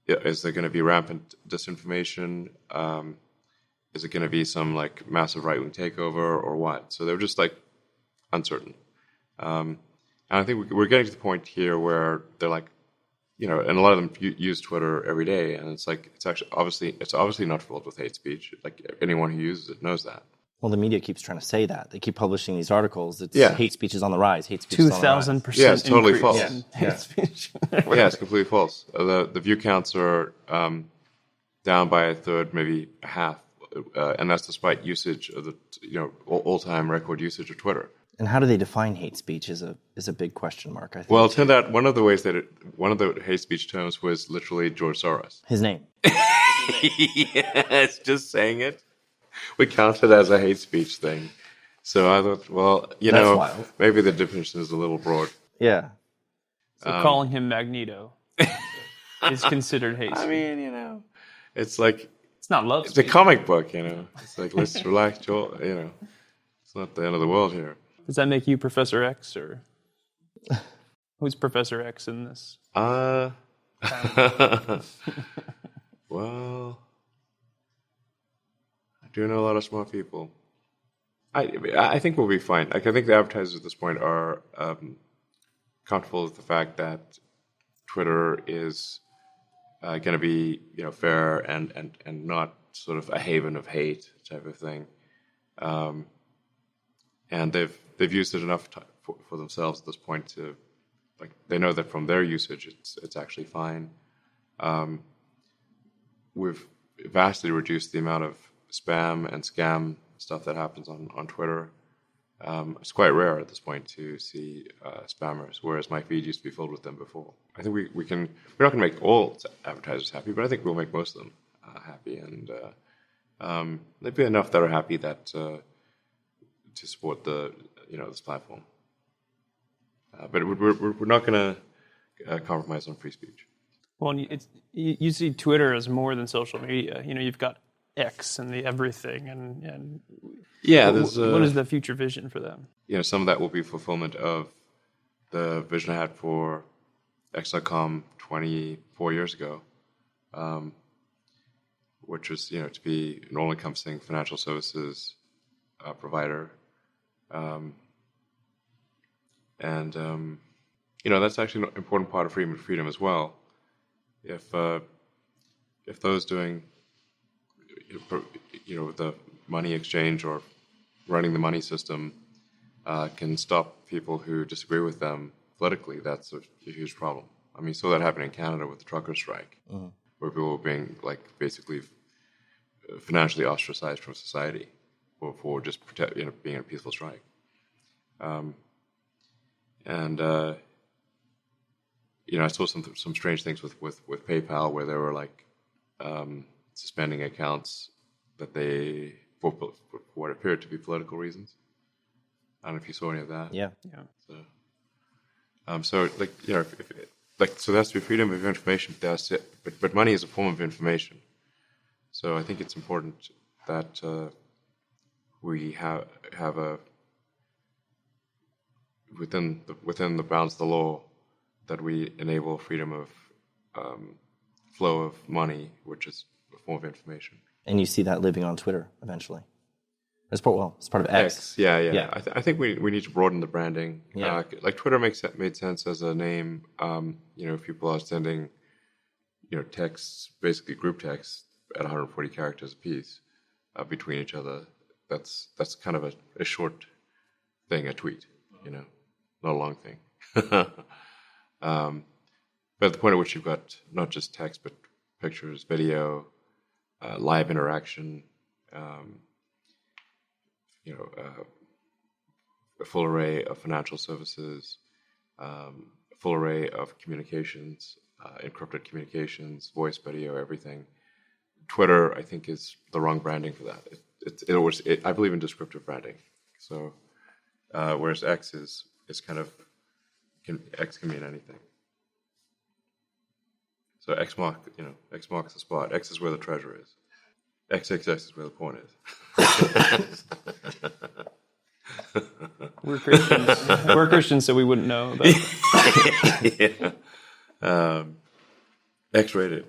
[SPEAKER 1] Is there going to be rampant disinformation? Is it going to be some massive right-wing takeover or what? So they were just uncertain. And I think we're getting to the point here where they're and a lot of them use Twitter every day, and it's obviously not filled with hate speech. Anyone who uses it knows that.
[SPEAKER 4] Well, the media keeps trying to say that. They keep publishing these articles. Hate speech is on the rise. Hate speech is on the rise.
[SPEAKER 5] 2,000%.
[SPEAKER 1] Yeah, it's totally
[SPEAKER 5] increase
[SPEAKER 1] false.
[SPEAKER 5] in hate speech.
[SPEAKER 1] Yeah, it's completely false. The view counts are down by a third, maybe a half, and that's despite usage of the all-time record usage of Twitter.
[SPEAKER 4] And how do they define hate speech is a big question mark, I think.
[SPEAKER 1] Well, it turned out one of the hate speech terms was literally George Soros.
[SPEAKER 4] His name.
[SPEAKER 1] Yes, just saying it. We count it as a hate speech thing. So I thought, well,
[SPEAKER 4] wild.
[SPEAKER 1] maybe the definition is a little broad.
[SPEAKER 4] Yeah.
[SPEAKER 5] So calling him Magneto is considered hate speech.
[SPEAKER 1] I mean, it's
[SPEAKER 5] It's not love
[SPEAKER 1] it's a
[SPEAKER 5] speech.
[SPEAKER 1] comic book, It's let's relax, Joel. It's not the end of the world here.
[SPEAKER 5] Does that make you Professor X, or who's Professor X in this?
[SPEAKER 1] Well, I do know a lot of smart people. I think we'll be fine. I think the advertisers at this point are comfortable with the fact that Twitter is going to be fair and not sort of a haven of hate type of thing. And they've used it enough for themselves at this point to they know that from their usage it's actually fine. We've vastly reduced the amount of spam and scam stuff that happens on Twitter. It's quite rare at this point to see spammers, whereas my feed used to be filled with them before. I think we're not going to make all advertisers happy, but I think we'll make most of them happy, and there'll be enough that are happy that to support this platform. But we're not going to compromise on free speech.
[SPEAKER 5] Well, you see Twitter as more than social media. You've got X and the everything, and
[SPEAKER 1] yeah,
[SPEAKER 5] what is the future vision for them?
[SPEAKER 1] Some of that will be fulfillment of the vision I had for X.com 24 years ago, which was to be an all-encompassing financial services provider, and that's actually an important part of freedom as well. If those doing the money exchange or running the money system can stop people who disagree with them politically, that's a huge problem. I mean, so that happened in Canada with the trucker strike, where people were being basically financially ostracized from society for just being a peaceful strike. I saw some strange things with PayPal, where they were suspending accounts that they for what appeared to be political reasons. I don't know if you saw any of that.
[SPEAKER 4] Yeah.
[SPEAKER 1] So so that's the freedom of information. That's it. But money is a form of information. So I think it's important that we have a within the bounds of the law that we enable freedom of flow of money, which is a form of information.
[SPEAKER 4] And you see that living on Twitter eventually. It's part of X.
[SPEAKER 1] Yeah. I think we need to broaden the branding.
[SPEAKER 4] Yeah.
[SPEAKER 1] Twitter made sense as a name. If people are sending, texts, basically group texts at 140 characters apiece between each other, that's kind of a short thing, a tweet, not a long thing. But at the point at which you've got not just text, but pictures, video, live interaction, a full array of financial services, a full array of communications, encrypted communications, voice, video, everything. Twitter, I think, is the wrong branding for that. I believe in descriptive branding. So, whereas X is kind of, X can mean anything. So X marks the spot. X is where the treasure is. XXX is where the porn is.
[SPEAKER 5] We're Christians. We're Christians, so we wouldn't know.
[SPEAKER 1] Yeah. X-rated.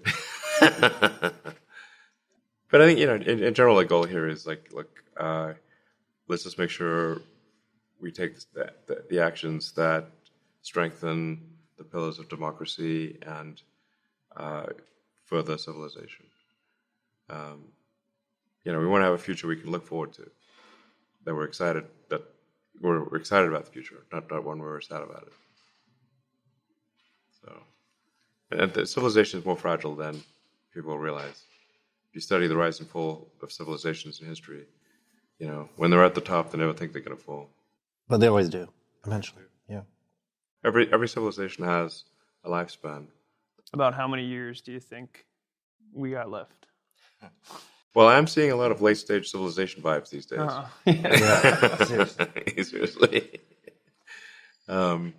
[SPEAKER 1] But I think, in general, the goal here is let's just make sure we take the actions that strengthen the pillars of democracy and further civilization. We want to have a future we can look forward to, that we're excited about the future, not one where we're sad about it. So, and the civilization is more fragile than people realize. If you study the rise and fall of civilizations in history, when they're at the top, they never think they're going to fall.
[SPEAKER 4] But they always do, eventually. Yeah.
[SPEAKER 1] Every civilization has a lifespan.
[SPEAKER 5] About how many years do you think we got left?
[SPEAKER 1] Well, I'm seeing a lot of late-stage civilization vibes these days.
[SPEAKER 4] Yeah, seriously.
[SPEAKER 1] Seriously. I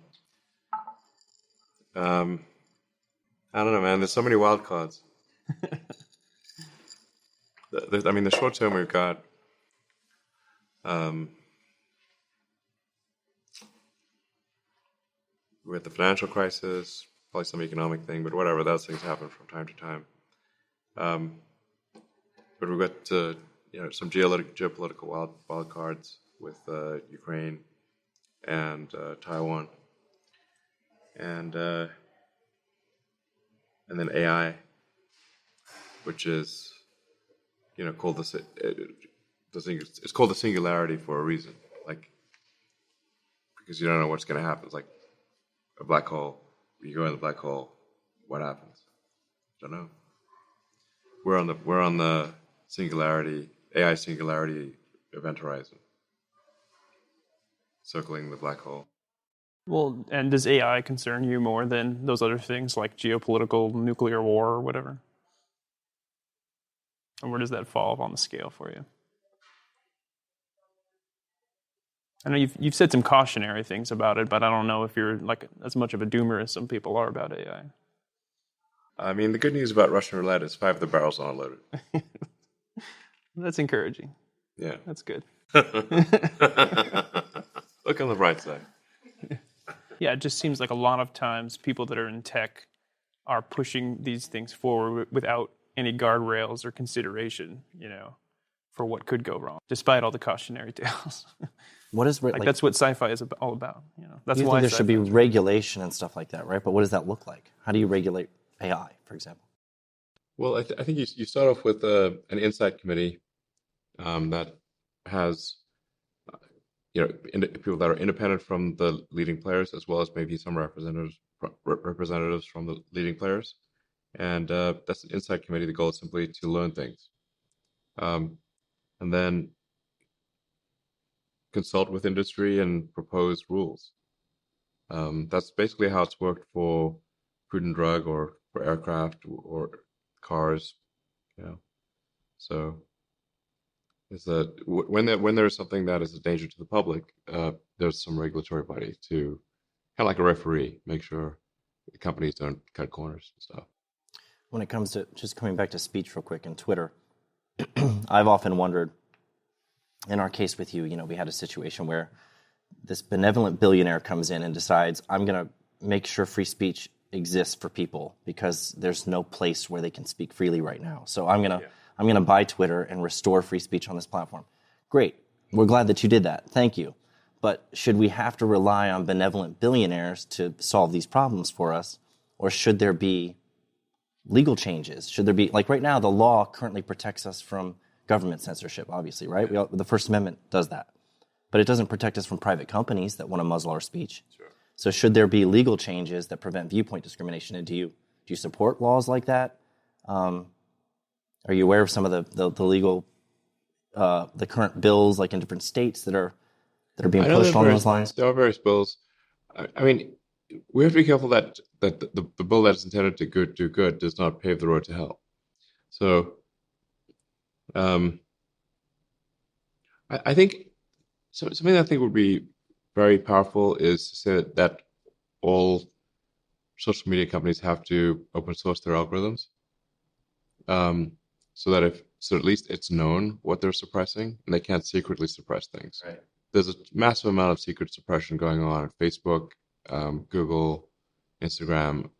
[SPEAKER 1] don't know, man. There's so many wild cards. The short term we've got with the financial crisis, probably some economic thing, but whatever, those things happen from time to time. But we've got some geopolitical wild cards with Ukraine and Taiwan, and then AI, which is called it's called the singularity for a reason, because you don't know what's going to happen. It's like a black hole. You go in the black hole, what happens? Don't know. We're on the singularity, AI singularity event horizon, circling the black hole.
[SPEAKER 5] Well, and does AI concern you more than those other things like geopolitical, nuclear war, or whatever? And where does that fall on the scale for you? I know you've said some cautionary things about it, but I don't know if you're as much of a doomer as some people are about AI.
[SPEAKER 1] I mean, the good news about Russian roulette is 5 of the barrels aren't loaded.
[SPEAKER 5] That's encouraging.
[SPEAKER 1] Yeah.
[SPEAKER 5] That's good.
[SPEAKER 1] Look on the bright side.
[SPEAKER 5] Yeah, it just seems like a lot of times people that are in tech are pushing these things forward without any guardrails or consideration, for what could go wrong, despite all the cautionary tales.
[SPEAKER 4] What is
[SPEAKER 5] that's what sci-fi is all about. That's
[SPEAKER 4] you
[SPEAKER 5] why
[SPEAKER 4] think there should be regulation and stuff like that, right? But what does that look like? How do you regulate AI, for example?
[SPEAKER 1] Well, I think you start off with an insight committee that has people that are independent from the leading players, as well as maybe some representatives from the leading players, and that's an insight committee. The goal is simply to learn things, and then consult with industry and propose rules. That's basically how it's worked for food and drug, or for aircraft, or cars. So is that when there's something that is a danger to the public, there's some regulatory body to, kind of like a referee, make sure the companies don't cut corners and stuff.
[SPEAKER 4] When it comes to, just coming back to speech real quick and Twitter, I've often wondered, in our case with you, we had a situation where this benevolent billionaire comes in and decides, I'm going to make sure free speech exists for people because there's no place where they can speak freely right now. So I'm going to buy Twitter and restore free speech on this platform. Great. We're glad that you did that. Thank you. But should we have to rely on benevolent billionaires to solve these problems for us? Or should there be legal changes? Should there be, right now, the law currently protects us from government censorship, obviously, right? The First Amendment does that. But it doesn't protect us from private companies that want to muzzle our speech.
[SPEAKER 1] Sure.
[SPEAKER 4] So should there be legal changes that prevent viewpoint discrimination? And do you support laws like that? Are you aware of some of the legal, the current bills like in different states that are being pushed along those lines?
[SPEAKER 1] There are various bills. I mean, we have to be careful that the bill that is intended to do good does not pave the road to hell. So, I think something I think would be very powerful is to say that all social media companies have to open source their algorithms, so that at least it's known what they're suppressing, and they can't secretly suppress things.
[SPEAKER 4] Right.
[SPEAKER 1] There's a massive amount of secret suppression going on at Facebook, Google, Instagram.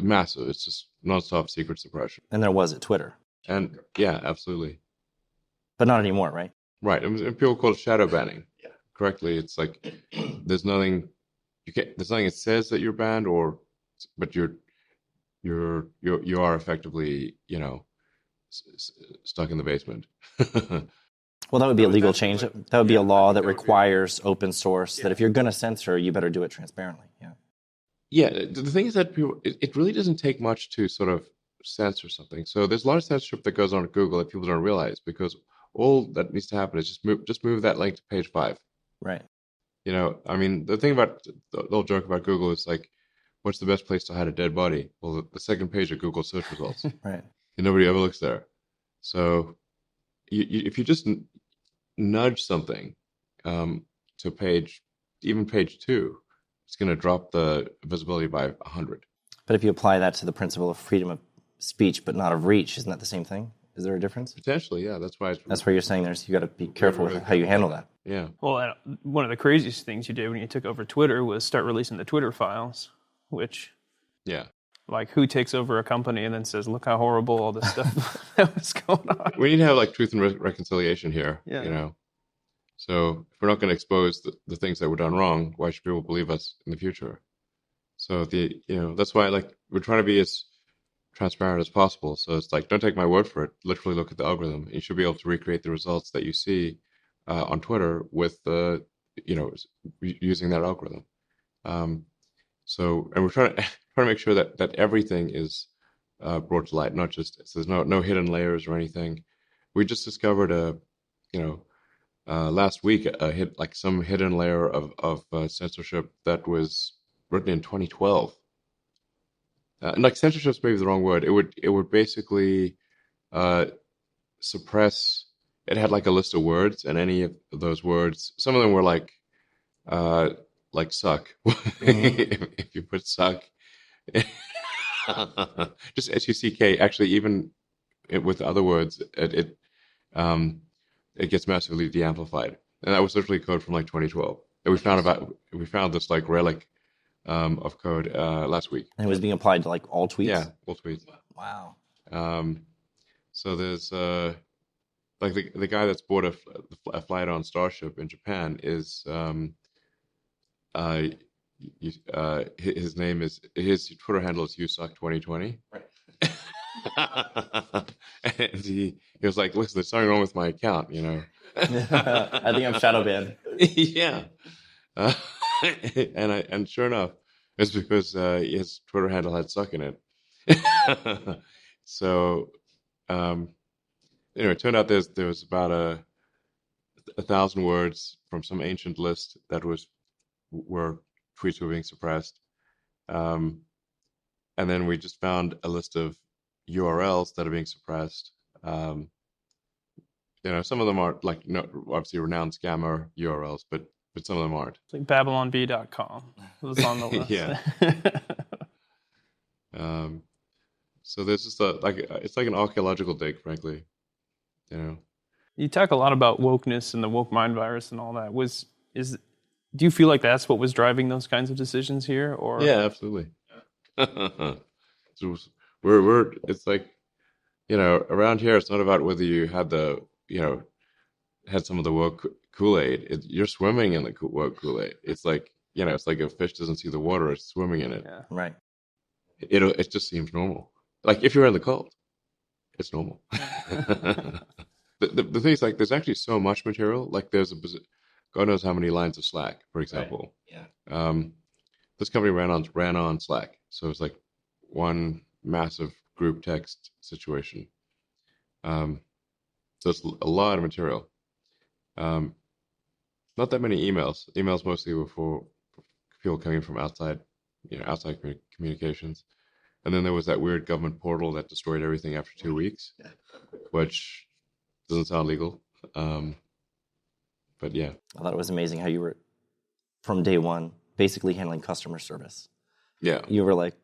[SPEAKER 1] Massive. It's just nonstop secret suppression.
[SPEAKER 4] And there was at Twitter.
[SPEAKER 1] And yeah, absolutely.
[SPEAKER 4] But not anymore, right?
[SPEAKER 1] Right. And people call it shadow banning. Yeah. Correctly. It's like there's nothing it says that you're banned, but you are effectively, stuck in the basement.
[SPEAKER 4] Well, that would be a legal change. That would be a law that requires open source, that if you're going to censor, you better do it transparently. Yeah.
[SPEAKER 1] Yeah. The thing is that it really doesn't take much to sort of censor something. So there's a lot of censorship that goes on at Google that people don't realize, because all that needs to happen is just move that link to page 5. Right. I mean, the thing about the old joke about Google is like, what's the best place to hide a dead body? Well, the second page of Google search results. Right. And nobody ever looks there. So if you just nudge something to page 2, it's going to drop the visibility by 100.
[SPEAKER 4] But if you apply that to the principle of freedom of speech, but not of reach, isn't that the same thing? Is there a difference?
[SPEAKER 1] Potentially, yeah. That's why.
[SPEAKER 4] That's where you're saying you got to be careful with how you handle that.
[SPEAKER 1] Yeah.
[SPEAKER 5] Well, one of the craziest things you did when you took over Twitter was start releasing the Twitter files, which,
[SPEAKER 1] yeah,
[SPEAKER 5] like who takes over a company and then says, "Look how horrible all this stuff that was going on."
[SPEAKER 1] We need to have like truth and reconciliation here. Yeah. So if we're not going to expose the things that were done wrong, why should people believe us in the future? So that's why we're trying to be as transparent as possible. So it's like, don't take my word for it. Literally look at the algorithm. You should be able to recreate the results that you see on Twitter with using that algorithm. And we're trying to make sure that everything is brought to light, not just so there's no hidden layers or anything. We just discovered last week some hidden layer of censorship that was written in 2012. And censorship is maybe the wrong word. It would basically suppress. It had like a list of words, and any of those words, some of them were like suck. if you put suck, just SUCK. Actually, even with other words, it gets massively de-amplified, and that was literally code from 2012. And we found this relic of code last week.
[SPEAKER 4] And it was being applied to all tweets?
[SPEAKER 1] Yeah, all tweets.
[SPEAKER 4] Wow.
[SPEAKER 1] So there's the guy that's bought a flight on Starship in Japan is his Twitter handle is usuck2020. Right. And he was like, listen, there's something wrong with my account,
[SPEAKER 4] I think I'm shadow banned.
[SPEAKER 1] Yeah. And sure enough, it's because his Twitter handle had suck in it. So, it turned out there was about 1,000 words from some ancient list that where tweets were being suppressed. And then we just found a list of URLs that are being suppressed. Some of them are obviously renowned scammer URLs, but some of them aren't.
[SPEAKER 5] It's like BabylonB.com was on the list.
[SPEAKER 1] Yeah. So there's just it's like an archaeological dig, frankly.
[SPEAKER 5] You talk a lot about wokeness and the woke mind virus and all that. Do you feel like that's what was driving those kinds of decisions here, or?
[SPEAKER 1] Yeah, absolutely. So it's like, around here, it's not about whether you had had some of the woke Kool-Aid. You're swimming in the woke Kool-Aid. It's like, it's like a fish doesn't see the water, it's swimming in it.
[SPEAKER 4] Yeah. Right.
[SPEAKER 1] It just seems normal. Like if you're in the cult, it's normal. The thing is, there's actually so much material. There's God knows how many lines of Slack, for example.
[SPEAKER 4] Right. Yeah.
[SPEAKER 1] this company ran on Slack, so it was like one massive group text situation. So it's a lot of material. Not that many emails. Emails mostly were for people coming from outside, outside communications. And then there was that weird government portal that destroyed everything after 2 weeks, which doesn't sound legal. But yeah.
[SPEAKER 4] I thought it was amazing how you were, from day one, basically handling customer service.
[SPEAKER 1] Yeah.
[SPEAKER 4] You were like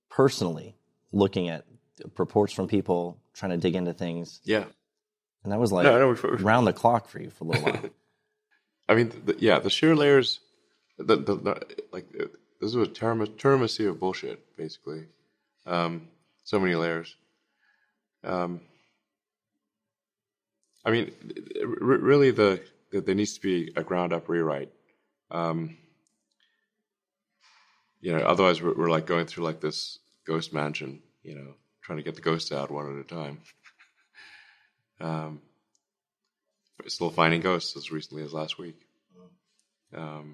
[SPEAKER 4] personally looking at reports from people, trying to dig into things.
[SPEAKER 1] Yeah.
[SPEAKER 4] And that was like round the clock for you for a little while.
[SPEAKER 1] I mean, the sheer layers, like this was a tiramisu of bullshit, basically. So many layers. I mean, really, there needs to be a ground up rewrite. Otherwise we're like going through like this ghost mansion, trying to get the ghosts out one at a time. Still finding ghosts as recently as last week. But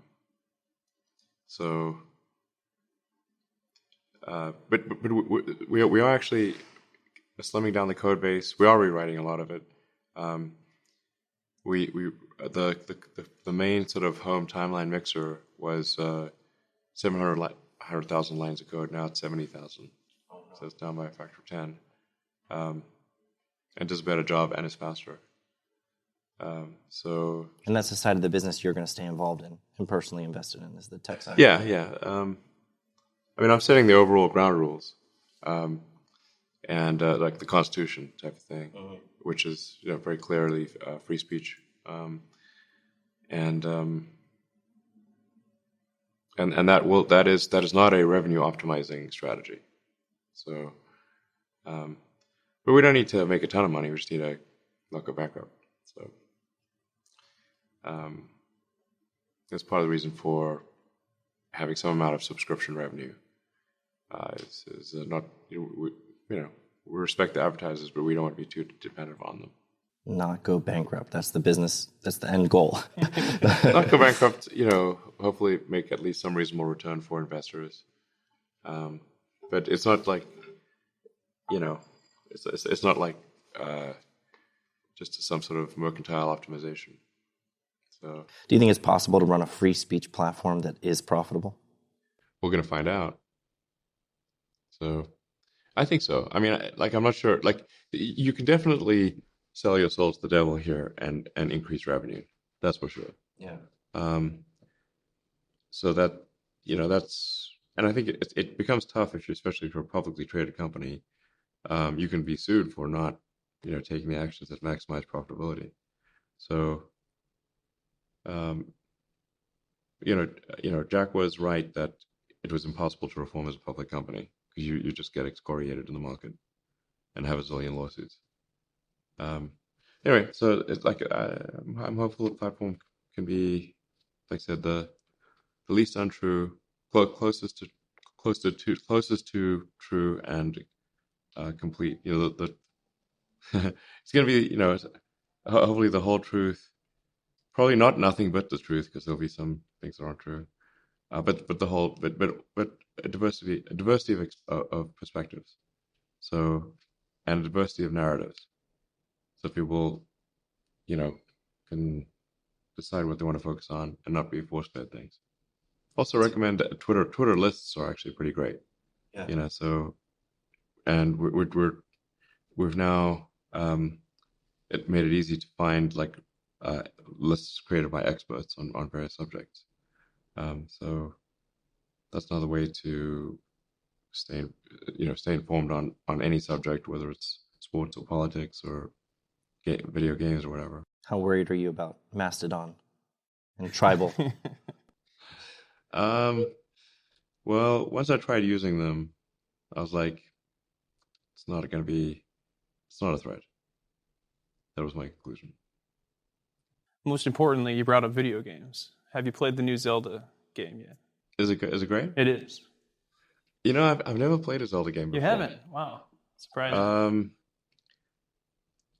[SPEAKER 1] we are actually slimming down the code base. We are rewriting a lot of it. The main sort of home timeline mixer was 700,000 lines of code. Now it's 70,000. So it's down by a factor of 10. And does a better job and is faster.
[SPEAKER 4] And that's the side of the business you're going to stay involved in and personally invested in, is the tech side.
[SPEAKER 1] Yeah. I mean, I'm setting the overall ground rules, and like the Constitution type of thing, which is very clearly free speech, and that is not a revenue optimizing strategy. So, but we don't need to make a ton of money. We just need to not go bankrupt. So, that's part of the reason for having some amount of subscription revenue. Is not we respect the advertisers, but we don't want to be too dependent on them.
[SPEAKER 4] Not go bankrupt. That's the business. That's the end goal.
[SPEAKER 1] Not go bankrupt. Hopefully make at least some reasonable return for investors. But it's not like, it's not like just some sort of mercantile optimization. So,
[SPEAKER 4] do you think it's possible to run a free speech platform that is profitable?
[SPEAKER 1] We're going to find out. So, I think so. I mean, I'm not sure. Like, you can definitely sell your soul to the devil here and increase revenue. That's for sure.
[SPEAKER 4] Yeah.
[SPEAKER 1] So that that's, and I think it becomes tough especially for a publicly traded company. You can be sued for not taking the actions that maximize profitability. So, Jack was right that it was impossible to reform as a public company because you just get excoriated in the market and have a zillion lawsuits. Anyway, so it's like I'm hopeful the platform can be, like I said, the least untrue, closest to true and complete. It's going to be hopefully the whole truth. Probably not nothing but the truth, because there'll be some things that aren't true. But the whole a diversity of perspectives. So, and a diversity of narratives. So people, can decide what they want to focus on and not be force-fed things. Also recommend Twitter lists are actually pretty great. Yeah. So, and we've now it made it easy to find like lists created by experts on various subjects. So that's another way to stay informed on any subject, whether it's sports or politics or video games or whatever.
[SPEAKER 4] How worried are you about Mastodon and Tribal?
[SPEAKER 1] Well, once I tried using them, I was like, it's not a threat. That was my conclusion.
[SPEAKER 5] Most importantly, you brought up video games. Have you played the new Zelda game yet?
[SPEAKER 1] Is it great?
[SPEAKER 5] It is.
[SPEAKER 1] I've never played a Zelda game before.
[SPEAKER 5] You haven't? Wow. Surprising.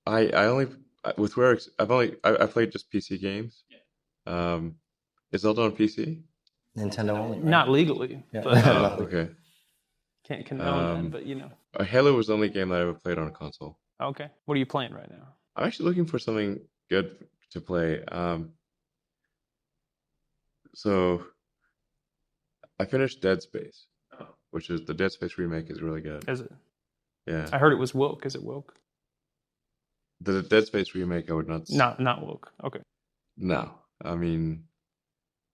[SPEAKER 1] I only with Rare. I played just PC games.
[SPEAKER 5] Yeah.
[SPEAKER 1] Is Zelda on PC?
[SPEAKER 4] Nintendo only, right?
[SPEAKER 5] Not legally,
[SPEAKER 4] Yeah.
[SPEAKER 5] but
[SPEAKER 1] Okay.
[SPEAKER 5] can't condone that. But you know,
[SPEAKER 1] Halo was the only game that I ever played on a console.
[SPEAKER 5] okay. What are you playing right now?
[SPEAKER 1] I'm actually looking for something good to play. So I finished Dead Space, which is the Dead Space remake is really good.
[SPEAKER 5] Is it?
[SPEAKER 1] Yeah.
[SPEAKER 5] I heard it was woke. Is it woke?
[SPEAKER 1] The Dead Space remake, I would not.
[SPEAKER 5] Not woke. Okay.
[SPEAKER 1] No, I mean,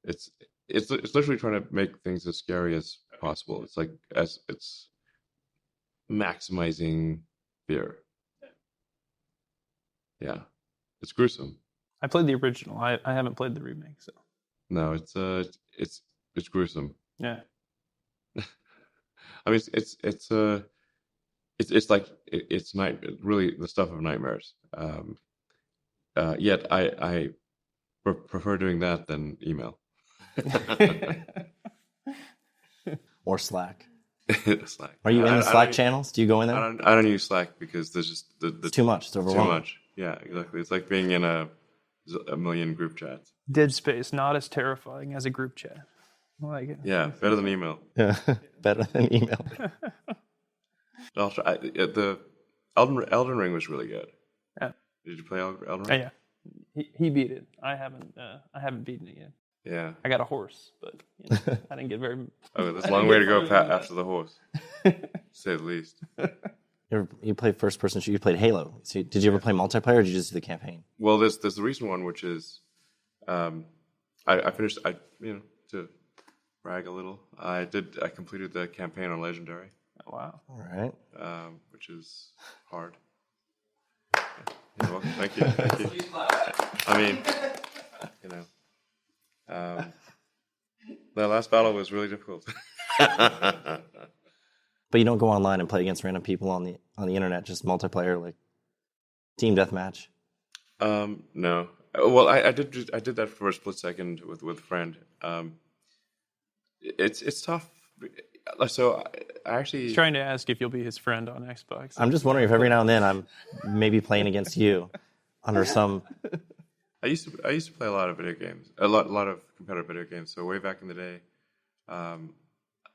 [SPEAKER 1] it's literally trying to make things as scary as possible. It's like it's maximizing fear. Yeah, it's gruesome.
[SPEAKER 5] I played the original. I haven't played the remake. So
[SPEAKER 1] No, it's gruesome.
[SPEAKER 5] yeah.
[SPEAKER 1] I mean, it's like it's really the stuff of nightmares. Yet I prefer doing that than email.
[SPEAKER 4] Or Slack.
[SPEAKER 1] Slack.
[SPEAKER 4] Are you in
[SPEAKER 1] I
[SPEAKER 4] the Slack
[SPEAKER 1] don't-
[SPEAKER 4] channels? Do you go in there?
[SPEAKER 1] I don't use Slack because there's just
[SPEAKER 4] It's too much. It's
[SPEAKER 1] too
[SPEAKER 4] overwhelming.
[SPEAKER 1] much. Yeah, exactly. It's like being in a million group chats.
[SPEAKER 5] Dead Space, not as terrifying as a group chat. I like it.
[SPEAKER 1] Yeah, better than email.
[SPEAKER 4] Yeah, better than email.
[SPEAKER 1] I'll try. The Elden Ring was really good.
[SPEAKER 5] Yeah.
[SPEAKER 1] Did you play Elden Ring?
[SPEAKER 5] Oh, yeah. He beat it. I haven't beaten it yet.
[SPEAKER 1] Yeah.
[SPEAKER 5] I got a horse, but you know, I didn't get very.
[SPEAKER 1] Oh, there's a long way to go after the horse, to say the least.
[SPEAKER 4] You played first person shooter. You played Halo. So did you ever play multiplayer, or did you just do the campaign?
[SPEAKER 1] Well, there's the recent one, which is, I finished. To brag a little, I completed the campaign on Legendary,
[SPEAKER 5] Oh, wow.
[SPEAKER 4] All right.
[SPEAKER 1] which is hard. You're welcome. Thank you. I mean, you know, the last battle was really difficult.
[SPEAKER 4] But you don't go online and play against random people on the internet, just multiplayer, like team deathmatch.
[SPEAKER 1] No. Well, I did that for a split second with a friend. It's tough. So I actually
[SPEAKER 5] He's trying to ask if you'll be his friend on Xbox.
[SPEAKER 4] I'm just wondering if every now and then I'm maybe playing against you under some.
[SPEAKER 1] I used to play a lot of video games, a lot of competitive video games. So way back in the day, I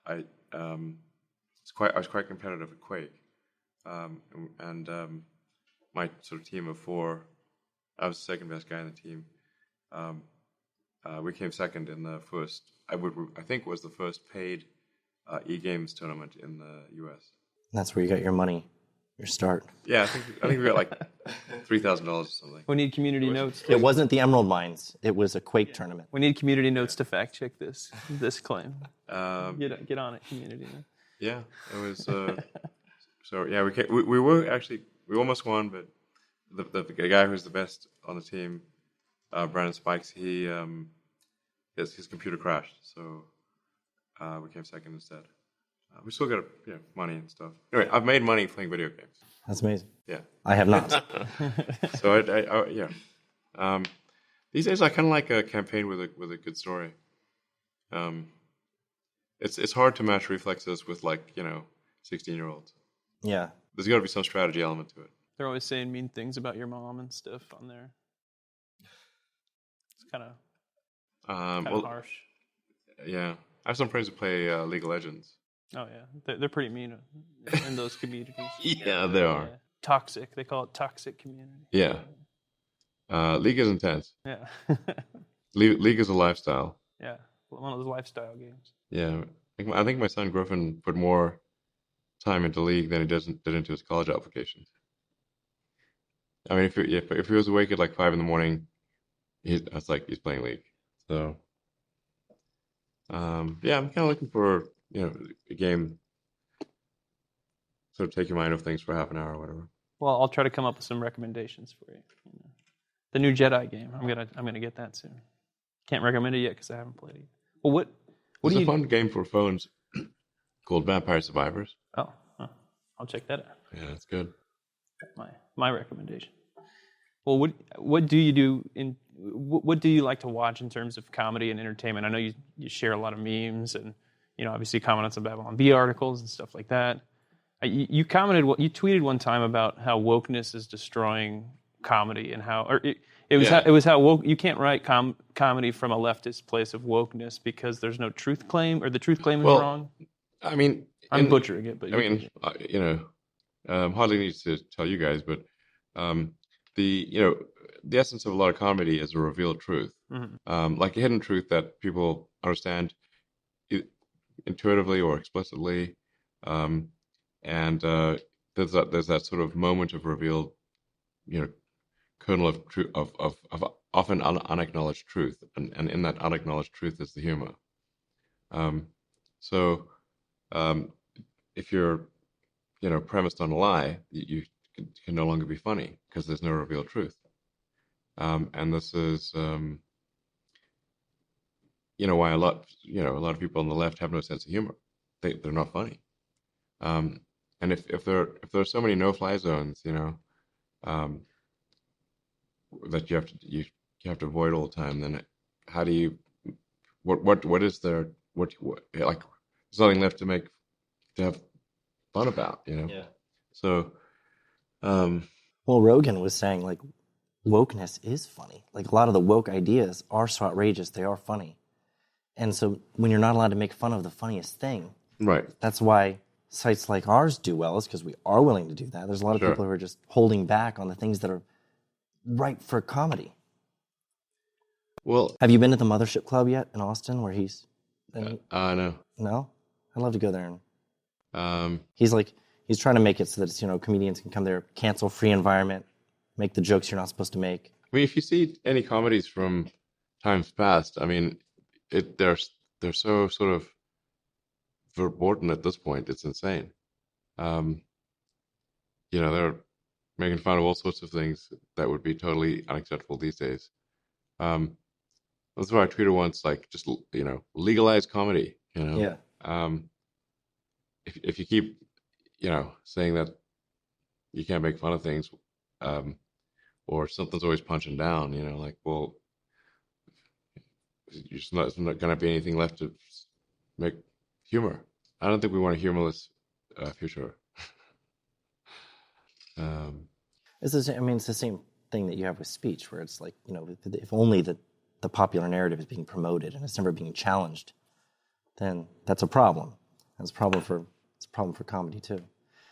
[SPEAKER 1] was quite competitive at Quake, and my sort of team of 4, I was the second best guy in the team. We came second in the first. I think was the first paid e-games tournament in the U.S.
[SPEAKER 4] That's where you got your money, your start.
[SPEAKER 1] Yeah, I think we got like $3,000 or something.
[SPEAKER 5] We need community notes.
[SPEAKER 4] It wasn't the Emerald Mines. It was a Quake tournament.
[SPEAKER 5] We need community notes to fact check this claim. Get on it, community notes.
[SPEAKER 1] Yeah, it was. So yeah, we almost won, but the guy who's the best on the team, Brandon Spikes, his computer crashed, so we came second instead. We still got money and stuff. Anyway, I've made money playing video games.
[SPEAKER 4] That's amazing.
[SPEAKER 1] Yeah.
[SPEAKER 4] I have not.
[SPEAKER 1] So yeah. These days I kind of like a campaign with a good story. It's hard to match reflexes with 16-year-olds.
[SPEAKER 4] Yeah.
[SPEAKER 1] There's got to be some strategy element to it.
[SPEAKER 5] They're always saying mean things about your mom and stuff on there. It's kind of harsh.
[SPEAKER 1] Yeah, I have some friends who play League of Legends.
[SPEAKER 5] Oh yeah, they're pretty mean in those communities.
[SPEAKER 1] Yeah, they are.
[SPEAKER 5] Yeah. Toxic. They call it toxic community.
[SPEAKER 1] Yeah. League is intense.
[SPEAKER 5] Yeah.
[SPEAKER 1] League is a lifestyle.
[SPEAKER 5] Yeah. One of those lifestyle games.
[SPEAKER 1] Yeah. I think my son Griffin put more time into League than he did into his college applications. I mean, if he was awake at 5 a.m, it's like he's playing League. So, yeah, I'm kind of looking for a game sort of take your mind off things for half an hour or whatever.
[SPEAKER 5] Well, I'll try to come up with some recommendations for you. The new Jedi game. I'm gonna get that soon. Can't recommend it yet because I haven't played it. Well, what
[SPEAKER 1] There's
[SPEAKER 5] do you?
[SPEAKER 1] a fun game for phones called Vampire Survivors.
[SPEAKER 5] Oh, I'll check that out.
[SPEAKER 1] Yeah, that's good.
[SPEAKER 5] My recommendation. Well, what do you do what do you like to watch in terms of comedy and entertainment? I know you share a lot of memes and obviously comment on some Babylon Bee articles and stuff like that. You tweeted one time about how wokeness is destroying comedy and how It was
[SPEAKER 1] Yeah.
[SPEAKER 5] how, it was how woke. You can't write comedy from a leftist place of wokeness because there's no truth claim, or the truth claim is
[SPEAKER 1] Well,
[SPEAKER 5] wrong.
[SPEAKER 1] I mean,
[SPEAKER 5] I'm butchering it, but
[SPEAKER 1] I mean, hardly need to tell you guys, but the essence of a lot of comedy is a revealed truth, like a hidden truth that people understand intuitively or explicitly, and there's that sort of moment of revealed, kernel of truth of often unacknowledged truth, and in that unacknowledged truth is the humor. So if you're premised on a lie, you can no longer be funny because there's no revealed truth. And this is why a lot of people on the left have no sense of humor. They're not funny. And if there are so many no-fly zones, that you have to avoid all the time, then how do you what is there what like there's nothing left to have fun about,
[SPEAKER 4] Yeah.
[SPEAKER 1] So
[SPEAKER 4] Well, Rogan was saying like wokeness is funny. Like a lot of the woke ideas are so outrageous, they are funny. And so when you're not allowed to make fun of the funniest thing,
[SPEAKER 1] right.
[SPEAKER 4] that's why sites like ours do well, is because we are willing to do that. There's a lot of
[SPEAKER 1] Sure.
[SPEAKER 4] people who are just holding back on the things that are right for comedy.
[SPEAKER 1] Well,
[SPEAKER 4] Have you been to the Mothership Club yet in Austin where he's...
[SPEAKER 1] no.
[SPEAKER 4] No? I'd love to go there. And
[SPEAKER 1] He's
[SPEAKER 4] he's trying to make it so that it's, comedians can come there, cancel-free environment, make the jokes you're not supposed to make.
[SPEAKER 1] I mean, if you see any comedies from times past, I mean, they're so sort of verboten at this point. It's insane. They're making fun of all sorts of things that would be totally unacceptable these days. That's why I tweeted once, like, just legalize comedy.
[SPEAKER 4] Yeah.
[SPEAKER 1] If you keep saying that you can't make fun of things, or something's always punching down, like, well, there's not going to be anything left to make humor. I don't think we want a humorless future.
[SPEAKER 4] It's the same thing that you have with speech, where it's like, if only the popular narrative is being promoted and it's never being challenged, then that's a problem. It's a problem for comedy too.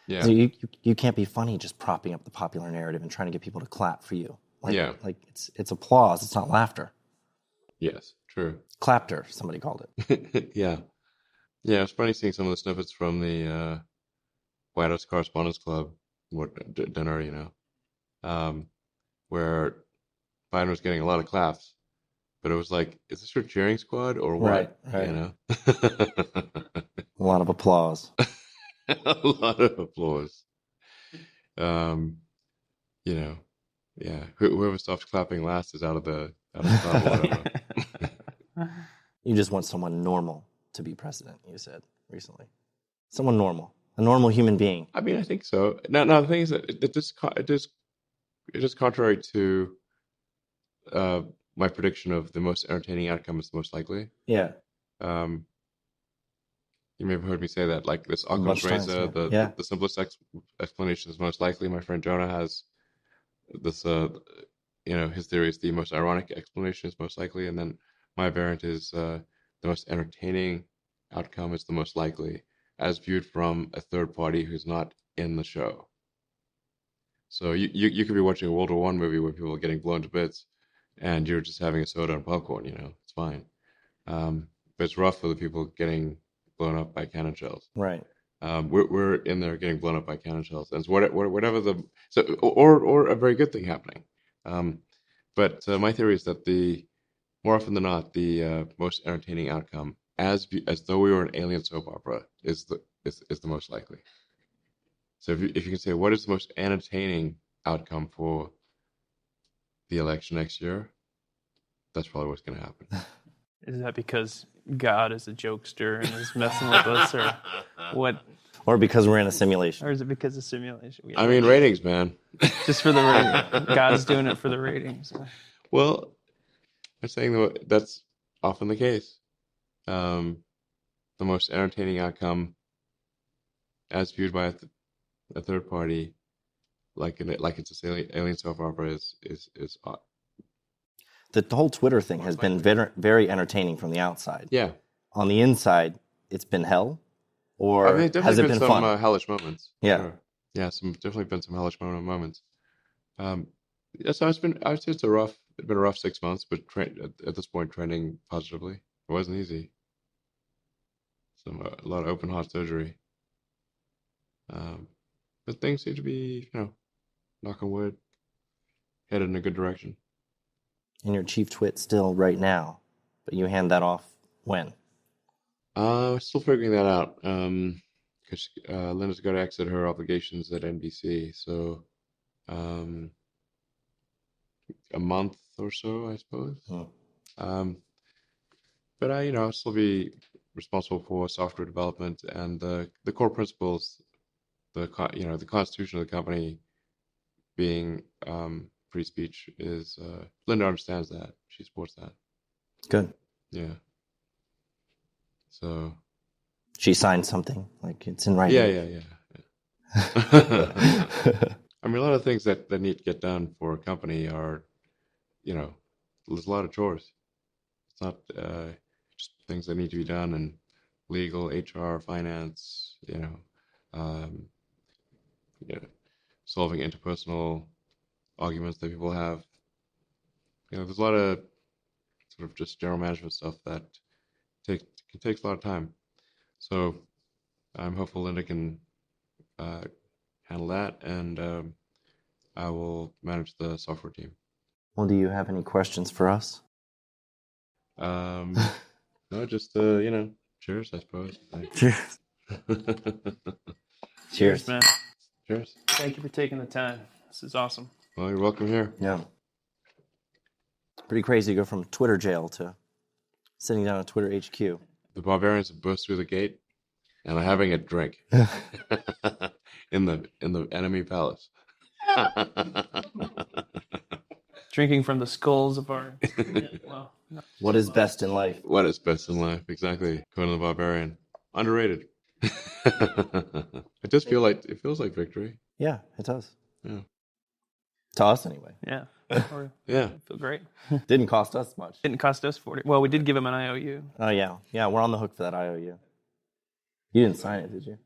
[SPEAKER 1] Yeah.
[SPEAKER 4] So you can't be funny just propping up the popular narrative and trying to get people to clap for you. Like it's applause, it's not laughter.
[SPEAKER 1] Yes, true.
[SPEAKER 4] Clapter, somebody called it.
[SPEAKER 1] Yeah. Yeah, it's funny seeing some of the snippets from the White House Correspondents' Club dinner, where Biden was getting a lot of claps, but it was like, is this your cheering squad or what?
[SPEAKER 4] Right. A lot of applause.
[SPEAKER 1] A lot of applause. Yeah. Whoever stops clapping last is out of the club or whatever.
[SPEAKER 4] You just want someone normal to be president, you said recently. Someone normal. A normal human being.
[SPEAKER 1] I mean, I think so. Now the thing is that it is contrary to my prediction of the most entertaining outcome is the most likely.
[SPEAKER 4] Yeah.
[SPEAKER 1] You may have heard me say that, like this Occam's
[SPEAKER 4] Much times,
[SPEAKER 1] razor,
[SPEAKER 4] yeah.
[SPEAKER 1] the simplest explanation is most likely. My friend Jonah has this, his theory is the most ironic explanation is most likely, and then my variant is the most entertaining outcome is the most likely, as viewed from a third party who's not in the show. So you could be watching a World War I movie where people are getting blown to bits, and you're just having a soda and popcorn. It's fine. But it's rough for the people getting blown up by cannon shells.
[SPEAKER 4] Right.
[SPEAKER 1] We're in there getting blown up by cannon shells, and it's whatever or a very good thing happening. But my theory is that more often than not, the most entertaining outcome, as though we were an alien soap opera, is the most likely. So if you can say what is the most entertaining outcome for the election next year, that's probably what's going to happen.
[SPEAKER 5] Is that because God is a jokester and is messing with us, or what?
[SPEAKER 4] Or because we're in a simulation.
[SPEAKER 5] Or is it because of simulation?
[SPEAKER 1] I mean, ratings, man.
[SPEAKER 5] Just for the ratings. God's doing it for the ratings.
[SPEAKER 1] Well, I'm saying that's often the case. The most entertaining outcome, as viewed by a third party, like it's a alien soap opera, is
[SPEAKER 4] The whole Twitter thing has been very entertaining from the outside.
[SPEAKER 1] Yeah.
[SPEAKER 4] On the inside, it's been hell, or
[SPEAKER 1] I mean,
[SPEAKER 4] has it been
[SPEAKER 1] some
[SPEAKER 4] fun?
[SPEAKER 1] hellish moments.
[SPEAKER 4] Yeah.
[SPEAKER 1] Sure. Yeah, definitely been some hellish moments. Yeah, so I would say it's been a rough 6 months, but at this point, trending positively. It wasn't easy. A lot of open heart surgery. But things seem to be, knock on wood, headed in a good direction.
[SPEAKER 4] And your chief twit still right now, but you hand that off when?
[SPEAKER 1] Still figuring that out. Because Linda's got to exit her obligations at NBC, so a month or so, I suppose.
[SPEAKER 4] Hmm.
[SPEAKER 1] But I'll still be responsible for software development and the core principles, the constitution of the company being free speech is. Linda understands that. She supports that.
[SPEAKER 4] Good.
[SPEAKER 1] Yeah. So.
[SPEAKER 4] She signed something, like it's in writing.
[SPEAKER 1] Yeah. I mean, a lot of things that need to get done for a company are, there's a lot of chores. It's not just things that need to be done in legal, HR, finance, solving interpersonal arguments that people have. There's a lot of sort of just general management stuff that takes a lot of time. So I'm hopeful Linda can handle that, and I will manage the software team.
[SPEAKER 4] Well, do you have any questions for us?
[SPEAKER 1] No, just cheers, I suppose.
[SPEAKER 4] Cheers.
[SPEAKER 5] Cheers, man.
[SPEAKER 1] Cheers.
[SPEAKER 5] Thank you for taking the time. This is awesome.
[SPEAKER 1] Well, you're welcome here.
[SPEAKER 4] Yeah. Pretty crazy to go from Twitter jail to sitting down at Twitter HQ.
[SPEAKER 1] The barbarians have burst through the gate and are having a drink in the enemy palace.
[SPEAKER 5] Drinking from the skulls of our. Well, no.
[SPEAKER 4] What is best in life?
[SPEAKER 1] What is best in life? Exactly. Conan the Barbarian. Underrated. It feels like victory.
[SPEAKER 4] Yeah, it does.
[SPEAKER 1] Yeah.
[SPEAKER 4] To us, anyway.
[SPEAKER 5] Yeah.
[SPEAKER 1] Yeah.
[SPEAKER 5] Feel great.
[SPEAKER 4] Didn't cost us much.
[SPEAKER 5] Didn't cost us 40. Well, we did give him an IOU.
[SPEAKER 4] Oh, yeah. Yeah, we're on the hook for that IOU. You didn't sign it, did you?